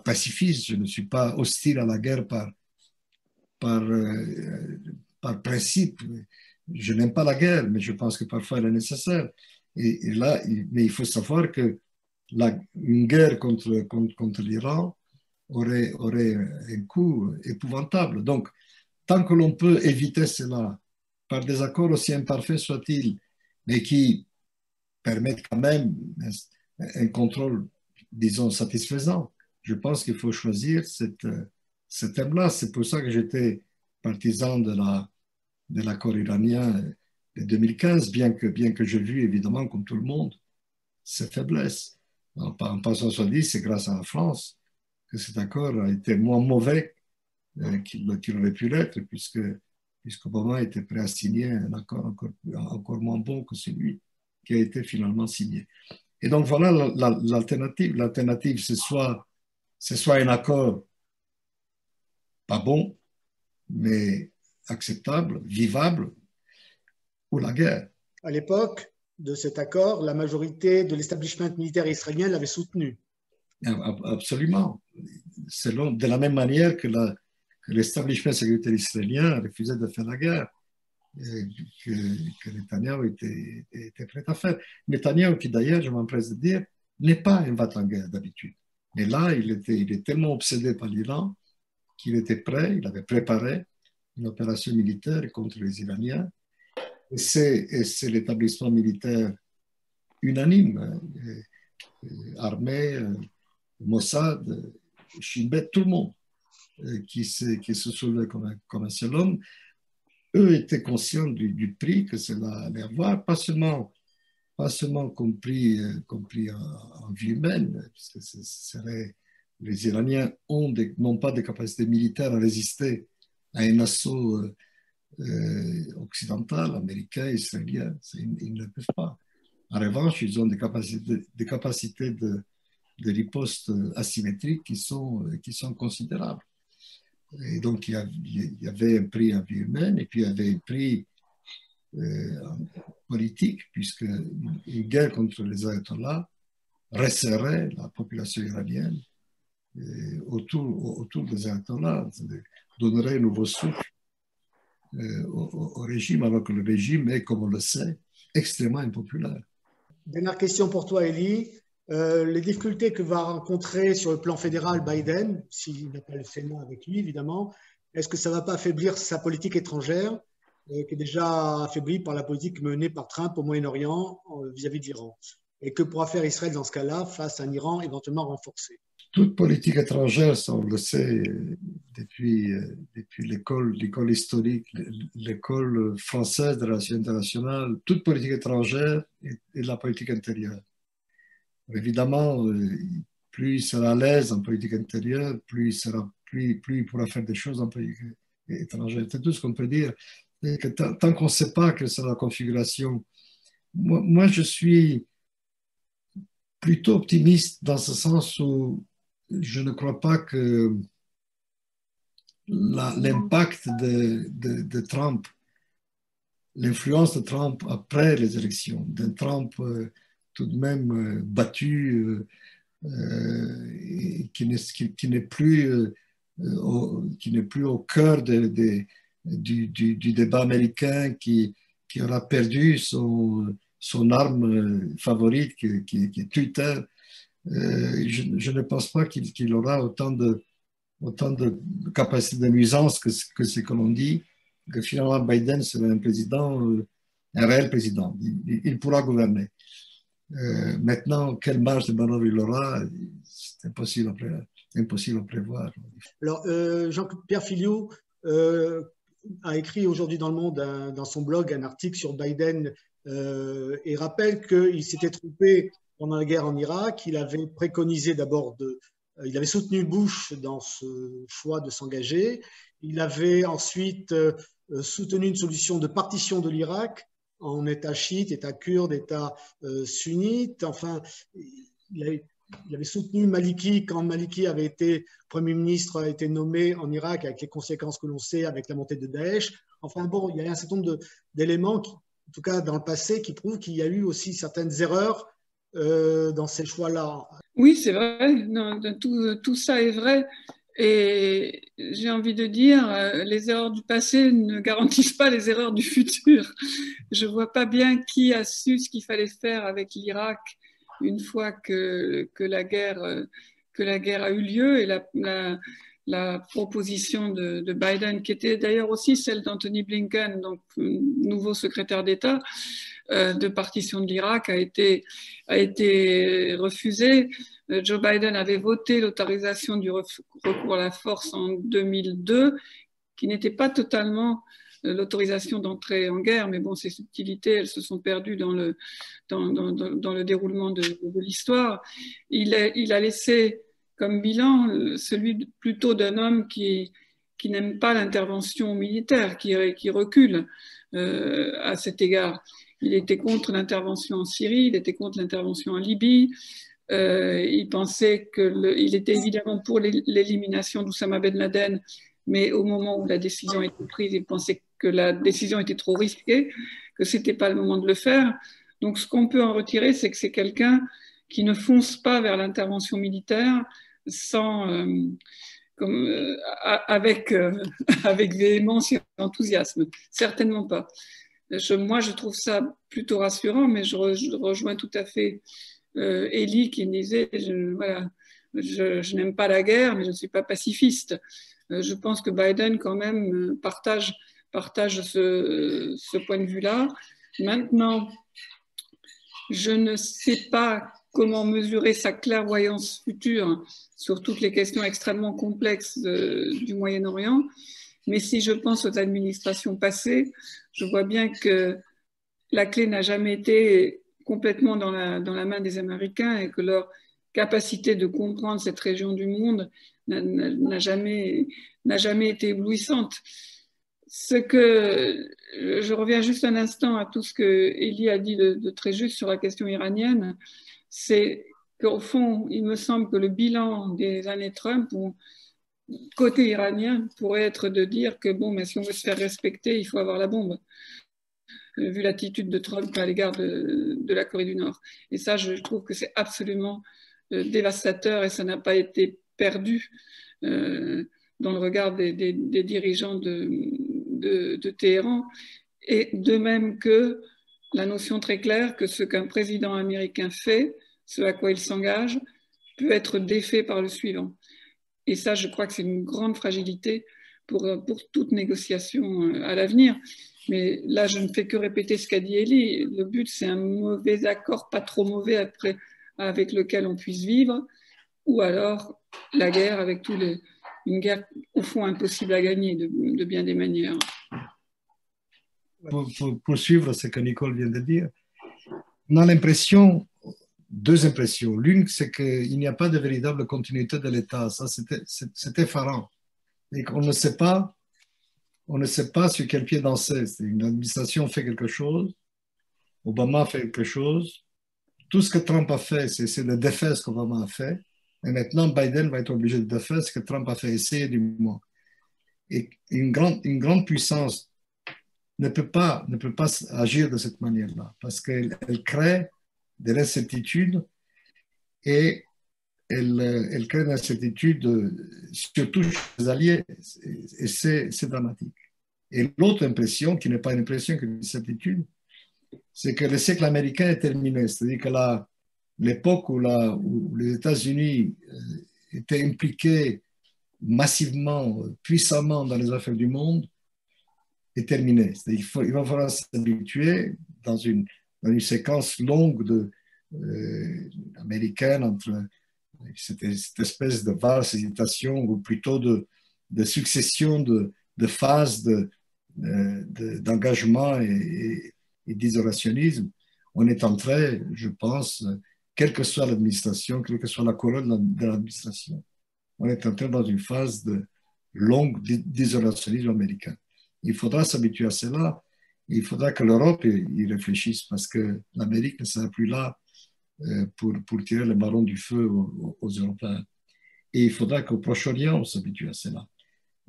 pacifiste, je ne suis pas hostile à la guerre par, par principe. Je n'aime pas la guerre, mais je pense que parfois elle est nécessaire. Et là, mais il faut savoir que une guerre contre l'Iran aurait un coût épouvantable. Donc, tant que l'on peut éviter cela, par des accords aussi imparfaits soient-ils, mais qui permettent quand même un contrôle, disons, satisfaisant, je pense qu'il faut choisir ce thème-là. C'est pour ça que j'étais partisan de l'accord iranien de 2015, bien que j'ai vu, évidemment, comme tout le monde, ses faiblesses. En passant soit dit, c'est grâce à la France que cet accord a été moins mauvais qu'il aurait pu l'être, puisque Obama était prêt à signer un accord encore moins bon que celui qui a été finalement signé. Et donc voilà l'alternative. L'alternative, c'est soit un accord pas bon, mais acceptable, vivable, ou la guerre. À l'époque de cet accord, la majorité de l'establishment militaire israélien l'avait soutenu. Absolument. De la même manière que l'establishment sécuritaire israélien refusait de faire la guerre, que Netanyahou était prêt à faire. Netanyahou, qui d'ailleurs, je m'empresse de dire, n'est pas un va-t-en guerre d'habitude. Mais là, il est tellement obsédé par l'Iran qu'il était prêt, il avait préparé une opération militaire contre les Iraniens. Et c'est l'établissement militaire unanime, armée, Mossad, Shin Bet, tout le monde, qui se soulevait comme un seul homme. Eux étaient conscients du prix que cela allait avoir, pas seulement compris en vie humaine, puisque les Iraniens n'ont pas de capacité militaire à résister à un assaut occidental, américain, israélien. Ils ne peuvent pas. En revanche, ils ont des capacités de riposte asymétriques qui sont considérables. Et donc, il y avait un prix en vie humaine et puis il y avait un prix politique, puisque une guerre contre les ayatollahs resserrait la population iranienne autour des ayatollahs, donnerait un nouveau souffle au régime, alors que le régime est, comme on le sait, extrêmement impopulaire. Dernière question pour toi, Elie. Les difficultés que va rencontrer sur le plan fédéral Biden, s'il n'a pas le Sénat avec lui, évidemment, est-ce que ça ne va pas affaiblir sa politique étrangère, qui est déjà affaiblie par la politique menée par Trump au Moyen-Orient vis-à-vis de l'Iran? Et que pourra faire Israël dans ce cas-là face à un Iran éventuellement renforcé? Toute politique étrangère, ça on le sait depuis l'école historique, l'école française de la relations internationales, toute politique étrangère est de la politique intérieure. Évidemment, plus il sera à l'aise en politique intérieure, plus il pourra faire des choses en politique étrangère. C'est tout ce qu'on peut dire. Et que tant qu'on ne sait pas quelle sera la configuration, moi je suis plutôt optimiste dans ce sens où je ne crois pas que l'impact de Trump, l'influence de Trump après les élections, d'un Trump tout de même battu, qui n'est plus au cœur du débat américain, qui aura perdu son arme favorite, qui est Twitter. Je ne pense pas qu'il aura autant de capacité de nuisance que ce que l'on dit, que finalement Biden sera un président, un réel président. Il pourra gouverner. Maintenant, quelle marge de manœuvre il aura, c'est impossible à prévoir. Alors, Jean-Pierre Filiou a écrit aujourd'hui dans Le Monde, dans son blog, un article sur Biden et rappelle qu'il s'était trompé pendant la guerre en Irak. Il avait préconisé d'abord il avait soutenu Bush dans ce choix de s'engager. Il avait ensuite soutenu une solution de partition de l'Irak en État chiite, État kurde, État sunnite. Enfin, il avait soutenu Maliki quand Maliki avait été Premier ministre, a été nommé en Irak avec les conséquences que l'on sait, avec la montée de Daesh. Enfin bon, il y a un certain nombre d'éléments, en tout cas dans le passé, qui prouvent qu'il y a eu aussi certaines erreurs dans ces choix-là. Oui, c'est vrai. Non, tout ça est vrai. Et j'ai envie de dire, les erreurs du passé ne garantissent pas les erreurs du futur. Je vois pas bien qui a su ce qu'il fallait faire avec l'Irak une fois que la guerre a eu lieu, et la proposition de Biden, qui était d'ailleurs aussi celle d'Anthony Blinken, donc nouveau secrétaire d'État, de partition de l'Irak, a été refusée. Joe Biden avait voté l'autorisation du recours à la force en 2002, qui n'était pas totalement l'autorisation d'entrer en guerre, mais bon, ces subtilités, elles se sont perdues dans le déroulement de l'histoire. Il a laissé comme bilan celui plutôt d'un homme qui n'aime pas l'intervention militaire, qui recule à cet égard. Il était contre l'intervention en Syrie, il était contre l'intervention en Libye. Il pensait il était évidemment pour l'élimination d'Oussama Ben Laden, mais au moment où la décision était prise, il pensait que la décision était trop risquée, que c'était pas le moment de le faire. Donc, ce qu'on peut en retirer, c'est que c'est quelqu'un qui ne fonce pas vers l'intervention militaire avec véhémence et enthousiasme. Certainement pas. Moi, je trouve ça plutôt rassurant, mais je rejoins tout à fait Elie qui disait je n'aime pas la guerre, mais je ne suis pas pacifiste. Je pense que Biden, quand même, partage ce point de vue-là. Maintenant, je ne sais pas comment mesurer sa clairvoyance future sur toutes les questions extrêmement complexes du Moyen-Orient, mais si je pense aux administrations passées, je vois bien que la clé n'a jamais été complètement dans la main des Américains et que leur capacité de comprendre cette région du monde n'a jamais été éblouissante. Je reviens juste un instant à tout ce que Elie a dit de très juste sur la question iranienne, c'est qu'au fond, il me semble que le bilan des années Trump, côté iranien, pourrait être de dire que bon, mais si on veut se faire respecter, il faut avoir la bombe, vu l'attitude de Trump à l'égard de la Corée du Nord. Et ça, je trouve que c'est absolument dévastateur, et ça n'a pas été perdu dans le regard des dirigeants de Téhéran. Et de même que la notion très claire que ce qu'un président américain fait, ce à quoi il s'engage, peut être défait par le suivant. Et ça, je crois que c'est une grande fragilité pour toute négociation à l'avenir. Mais là, je ne fais que répéter ce qu'a dit Elie. Le but, c'est un mauvais accord, pas trop mauvais après, avec lequel on puisse vivre, ou alors la guerre avec une guerre au fond impossible à gagner de bien des manières. Pour poursuivre ce que Nicole vient de dire, on a l'impression, deux impressions. L'une, c'est qu'il n'y a pas de véritable continuité de l'État. Ça, c'est effarant. Et qu'on ne sait pas, sur quel pied danser. Une administration fait quelque chose, Obama fait quelque chose. Tout ce que Trump a fait, c'est de défaire ce qu'Obama a fait. Et maintenant, Biden va être obligé de défaire ce que Trump a fait, essayer du moins. Et une grande puissance ne peut pas agir de cette manière-là, parce qu'elle crée de l'incertitude, et elle crée de l'incertitude surtout chez les alliés, et c'est dramatique. Et l'autre impression, qui n'est pas une impression que une certitude, c'est que le siècle américain est terminé, c'est-à-dire que l'époque où les États-Unis étaient impliqués massivement, puissamment dans les affaires du monde, est terminée. Il va falloir s'habituer dans une séquence longue américaine entre cette espèce de vaste hésitation, ou plutôt de succession de phases d'engagement et d'isolationnisme. On est entré, je pense, quelle que soit l'administration, quelle que soit la couleur de l'administration, on est entré dans une phase longue d'isolationnisme américain. Il faudra s'habituer à cela. Il faudra que l'Europe y réfléchisse, parce que l'Amérique ne sera plus là pour tirer le ballon du feu aux Européens. Et il faudra qu'au Proche-Orient, on s'habitue à cela.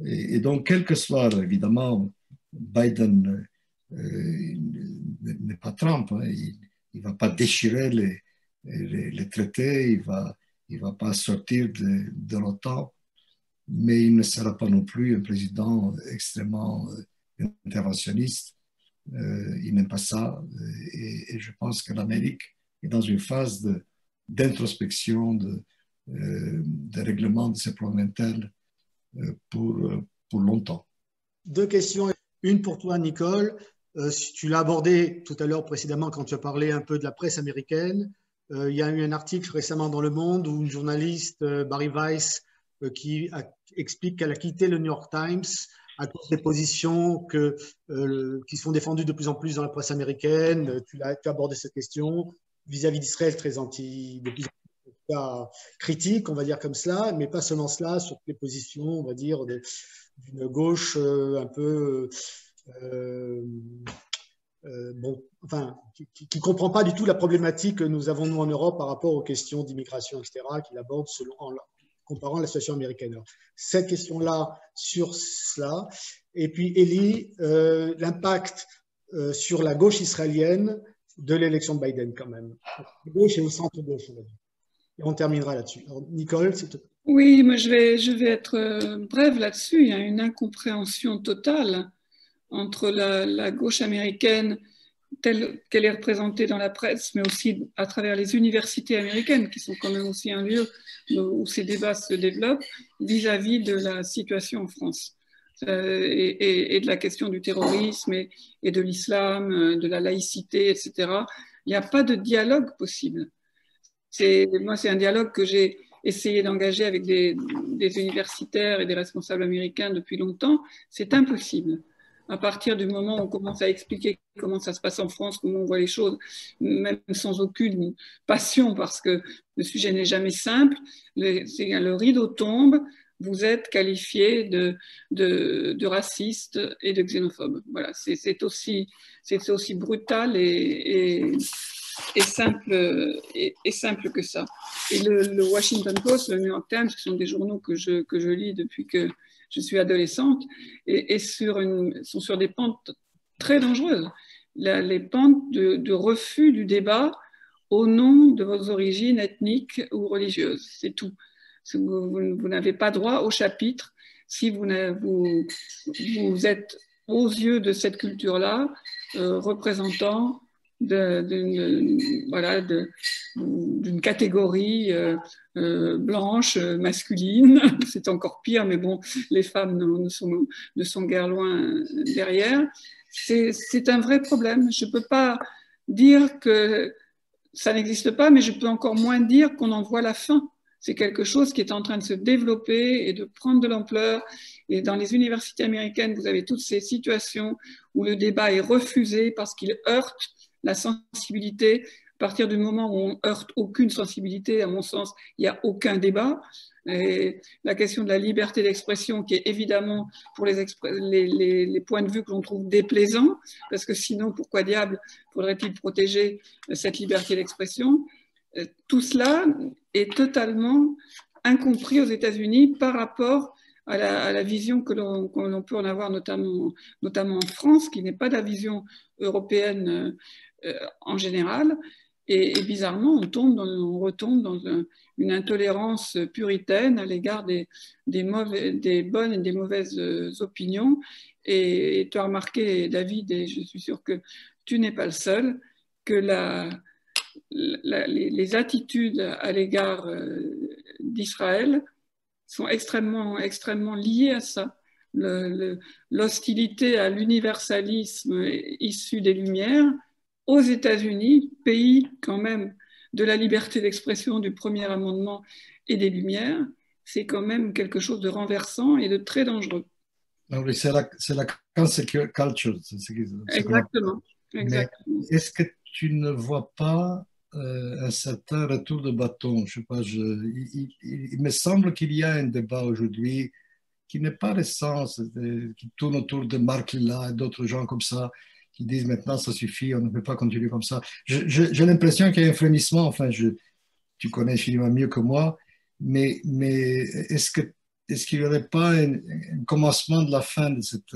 Et donc, quel que soit, évidemment, Biden n'est pas Trump, hein, il ne va pas déchirer les traités, il va pas sortir de l'OTAN, mais il ne sera pas non plus un président extrêmement interventionniste. Il n'aime pas ça. Et je pense que l'Amérique est dans une phase d'introspection, de règlement de ses problèmes internes pour longtemps. Deux questions. Une pour toi, Nicole. Tu l'as abordé tout à l'heure précédemment quand tu as parlé un peu de la presse américaine. Il y a eu un article récemment dans Le Monde où une journaliste, Barry Weiss, qui explique qu'elle a quitté le New York Times à cause des positions qui sont défendues de plus en plus dans la presse américaine. Tu as abordé cette question vis-à-vis d'Israël, très critique, on va dire comme cela, mais pas seulement cela, sur les positions, on va dire, d'une gauche un peu bon, enfin, qui ne comprend pas du tout la problématique que nous avons, nous, en Europe, par rapport aux questions d'immigration, etc., qu'il aborde en comparant la situation américaine. Alors, cette question-là sur cela. Et puis, Elie, l'impact sur la gauche israélienne de l'élection de Biden, quand même. La gauche et au centre-gauche, on va dire. Et on terminera là-dessus. Alors, Nicole, s'il te plaît. Oui, moi je vais être brève là-dessus. Il y a une incompréhension totale entre la gauche américaine telle qu'elle est représentée dans la presse, mais aussi à travers les universités américaines, qui sont quand même aussi un lieu où ces débats se développent, vis-à-vis de la situation en France et de la question du terrorisme et de l'islam, de la laïcité, etc. Il n'y a pas de dialogue possible. Moi, c'est un dialogue que j'ai essayé d'engager avec des universitaires et des responsables américains depuis longtemps. C'est impossible. À partir du moment où on commence à expliquer comment ça se passe en France, comment on voit les choses, même sans aucune passion, parce que le sujet n'est jamais simple, le rideau tombe, vous êtes qualifié de raciste et de xénophobe. Voilà, c'est aussi brutal et simple que ça. Et le Washington Post, le New York Times, qui sont des journaux que je lis depuis que je suis adolescente, sont sur des pentes très dangereuses. Les pentes de refus du débat au nom de vos origines ethniques ou religieuses. C'est tout. Vous n'avez pas droit au chapitre si vous êtes, aux yeux de cette culture-là, représentant d'une catégorie blanche, masculine. C'est encore pire, mais bon, les femmes ne sont guère loin derrière. C'est un vrai problème. Je ne peux pas dire que ça n'existe pas, mais je peux encore moins dire qu'on en voit la fin. C'est quelque chose qui est en train de se développer et de prendre de l'ampleur. Et dans les universités américaines, vous avez toutes ces situations où le débat est refusé parce qu'il heurte la sensibilité. À partir du moment où on heurte aucune sensibilité, à mon sens, il n'y a aucun débat. Et la question de la liberté d'expression, qui est évidemment pour les points de vue que l'on trouve déplaisants, parce que sinon, pourquoi diable faudrait-il protéger cette liberté d'expression? Tout cela est totalement incompris aux États-Unis par rapport à la vision que l'on peut en avoir, notamment en France, qui n'est pas la vision européenne en général. Et bizarrement, on retombe dans une intolérance puritaine à l'égard des bonnes et des mauvaises opinions. Et tu as remarqué, David, et je suis sûre que tu n'es pas le seul, que les attitudes à l'égard d'Israël sont extrêmement, extrêmement liées à ça. L'hostilité à l'universalisme issu des Lumières, aux États-Unis, pays quand même de la liberté d'expression, du premier amendement et des Lumières, c'est quand même quelque chose de renversant et de très dangereux. Oui, c'est la cancel culture. Exactement. Exactement. Est-ce que tu ne vois pas un certain retour de bâton? Je sais pas, il me semble qu'il y a un débat aujourd'hui qui n'est pas récent, qui tourne autour de Marc Lilla et d'autres gens comme ça, qui disent maintenant ça suffit, on ne peut pas continuer comme ça. J'ai l'impression qu'il y a un frémissement, enfin, tu connais infiniment mieux que moi, mais est-ce qu'il n'y aurait pas un commencement de la fin de cette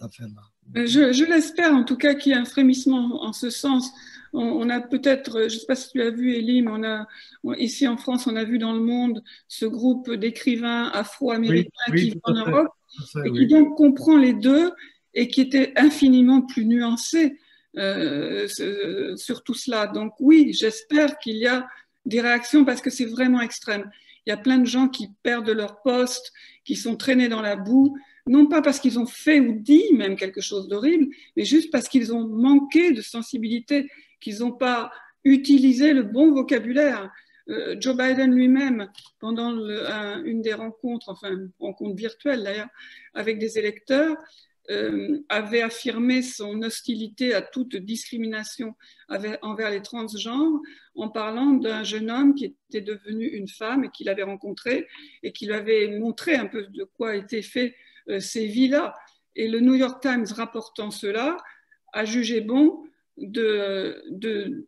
affaire-là? Je l'espère en tout cas qu'il y a un frémissement en ce sens. On a peut-être, je ne sais pas si tu l'as vu, Élie, mais ici en France, on a vu dans Le Monde ce groupe d'écrivains afro-américains qui vivent en Europe et qui donc comprend les deux et qui était infiniment plus nuancé sur tout cela. Donc oui, j'espère qu'il y a des réactions parce que c'est vraiment extrême. Il y a plein de gens qui perdent leur poste, qui sont traînés dans la boue, non pas parce qu'ils ont fait ou dit même quelque chose d'horrible, mais juste parce qu'ils ont manqué de sensibilité, qu'ils n'ont pas utilisé le bon vocabulaire. Joe Biden lui-même, pendant une des rencontres, enfin une rencontre virtuelle d'ailleurs, avec des électeurs, avait affirmé son hostilité à toute discrimination envers les transgenres en parlant d'un jeune homme qui était devenu une femme et qu'il avait rencontré et qui lui avait montré un peu de quoi étaient faits ces vies-là. Et le New York Times, rapportant cela, a jugé bon de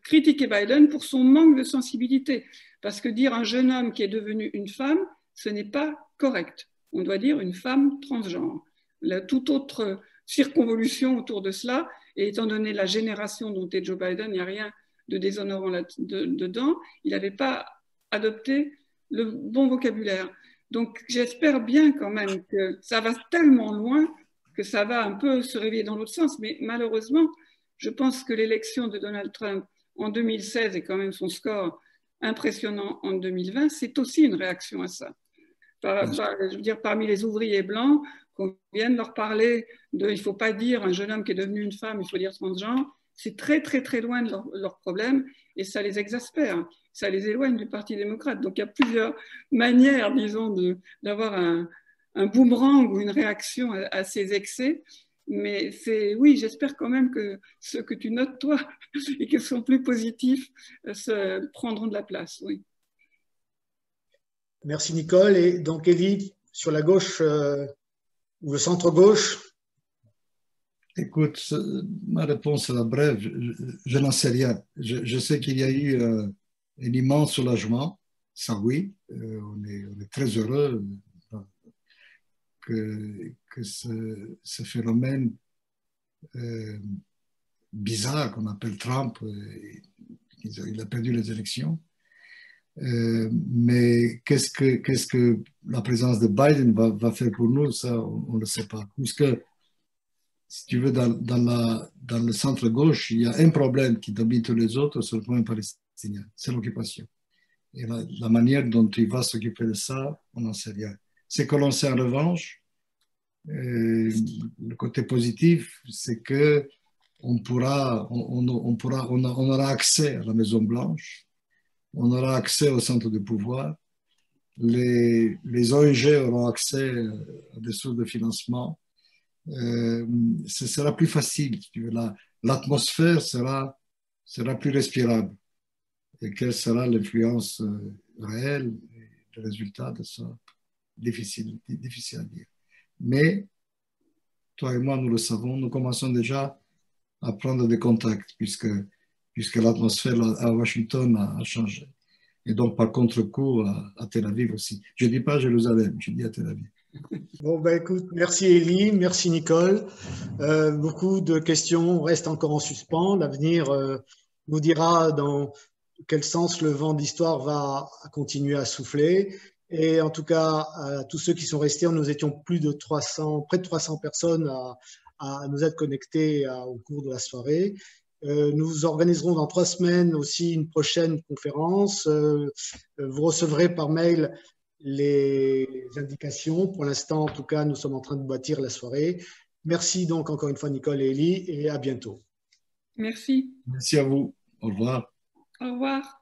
critiquer Biden pour son manque de sensibilité. Parce que dire un jeune homme qui est devenu une femme, ce n'est pas correct. On doit dire une femme transgenre. Toute autre circonvolution autour de cela, et étant donné la génération dont est Joe Biden, il n'y a rien de déshonorant dedans, il n'avait pas adopté le bon vocabulaire. Donc j'espère bien quand même que ça va tellement loin que ça va un peu se réveiller dans l'autre sens. Mais malheureusement, je pense que l'élection de Donald Trump en 2016 et quand même son score impressionnant en 2020, c'est aussi une réaction à ça. Je veux dire, parmi les ouvriers blancs, qu'on vienne leur parler de, il ne faut pas dire un jeune homme qui est devenu une femme, il faut dire transgenre, c'est très, très, très loin de leur problème et ça les exaspère, ça les éloigne du Parti démocrate. Donc, il y a plusieurs manières, disons, d'avoir un boomerang ou une réaction à ces excès. Mais oui, j'espère quand même que ceux que tu notes, toi, et qui sont plus positifs, prendront de la place, oui. Merci Nicole. Et donc Élie, sur la gauche ou le centre-gauche? Écoute, ma réponse sera brève. Je n'en sais rien. Je sais qu'il y a eu un immense soulagement, ça oui. On est très heureux que ce phénomène bizarre qu'on appelle Trump, il a perdu les élections. Mais qu'est-ce que la présence de Biden va faire pour nous, ça, on ne le sait pas. Puisque, si tu veux, dans le centre-gauche, il y a un problème qui domine tous les autres sur le point palestinien, c'est l'occupation. Et la manière dont il va s'occuper de ça, on n'en sait rien. Ce que l'on sait en revanche, le côté positif, c'est que on aura accès à la Maison-Blanche, on aura accès au centre de pouvoir, les ONG auront accès à des sources de financement. Ce sera plus facile. L'atmosphère sera plus respirable. Et quelle sera l'influence réelle, le résultat de ça? Difficile à dire. Mais, toi et moi, nous le savons, nous commençons déjà à prendre des contacts, puisque l'atmosphère à Washington a changé. Et donc, par contre-coup, à Tel Aviv aussi. Je ne dis pas Jérusalem, je dis à Tel Aviv. Bon, ben écoute, merci Élie, merci Nicole. Beaucoup de questions restent encore en suspens. L'avenir nous dira dans quel sens le vent d'histoire va continuer à souffler. Et en tout cas, à tous ceux qui sont restés, nous étions près de 300 personnes à nous être connectés au cours de la soirée. Nous organiserons dans 3 semaines aussi une prochaine conférence. Vous recevrez par mail les indications. Pour l'instant, en tout cas, nous sommes en train de bâtir la soirée. Merci donc encore une fois Nicole et Élie et à bientôt. Merci. Merci à vous. Au revoir. Au revoir.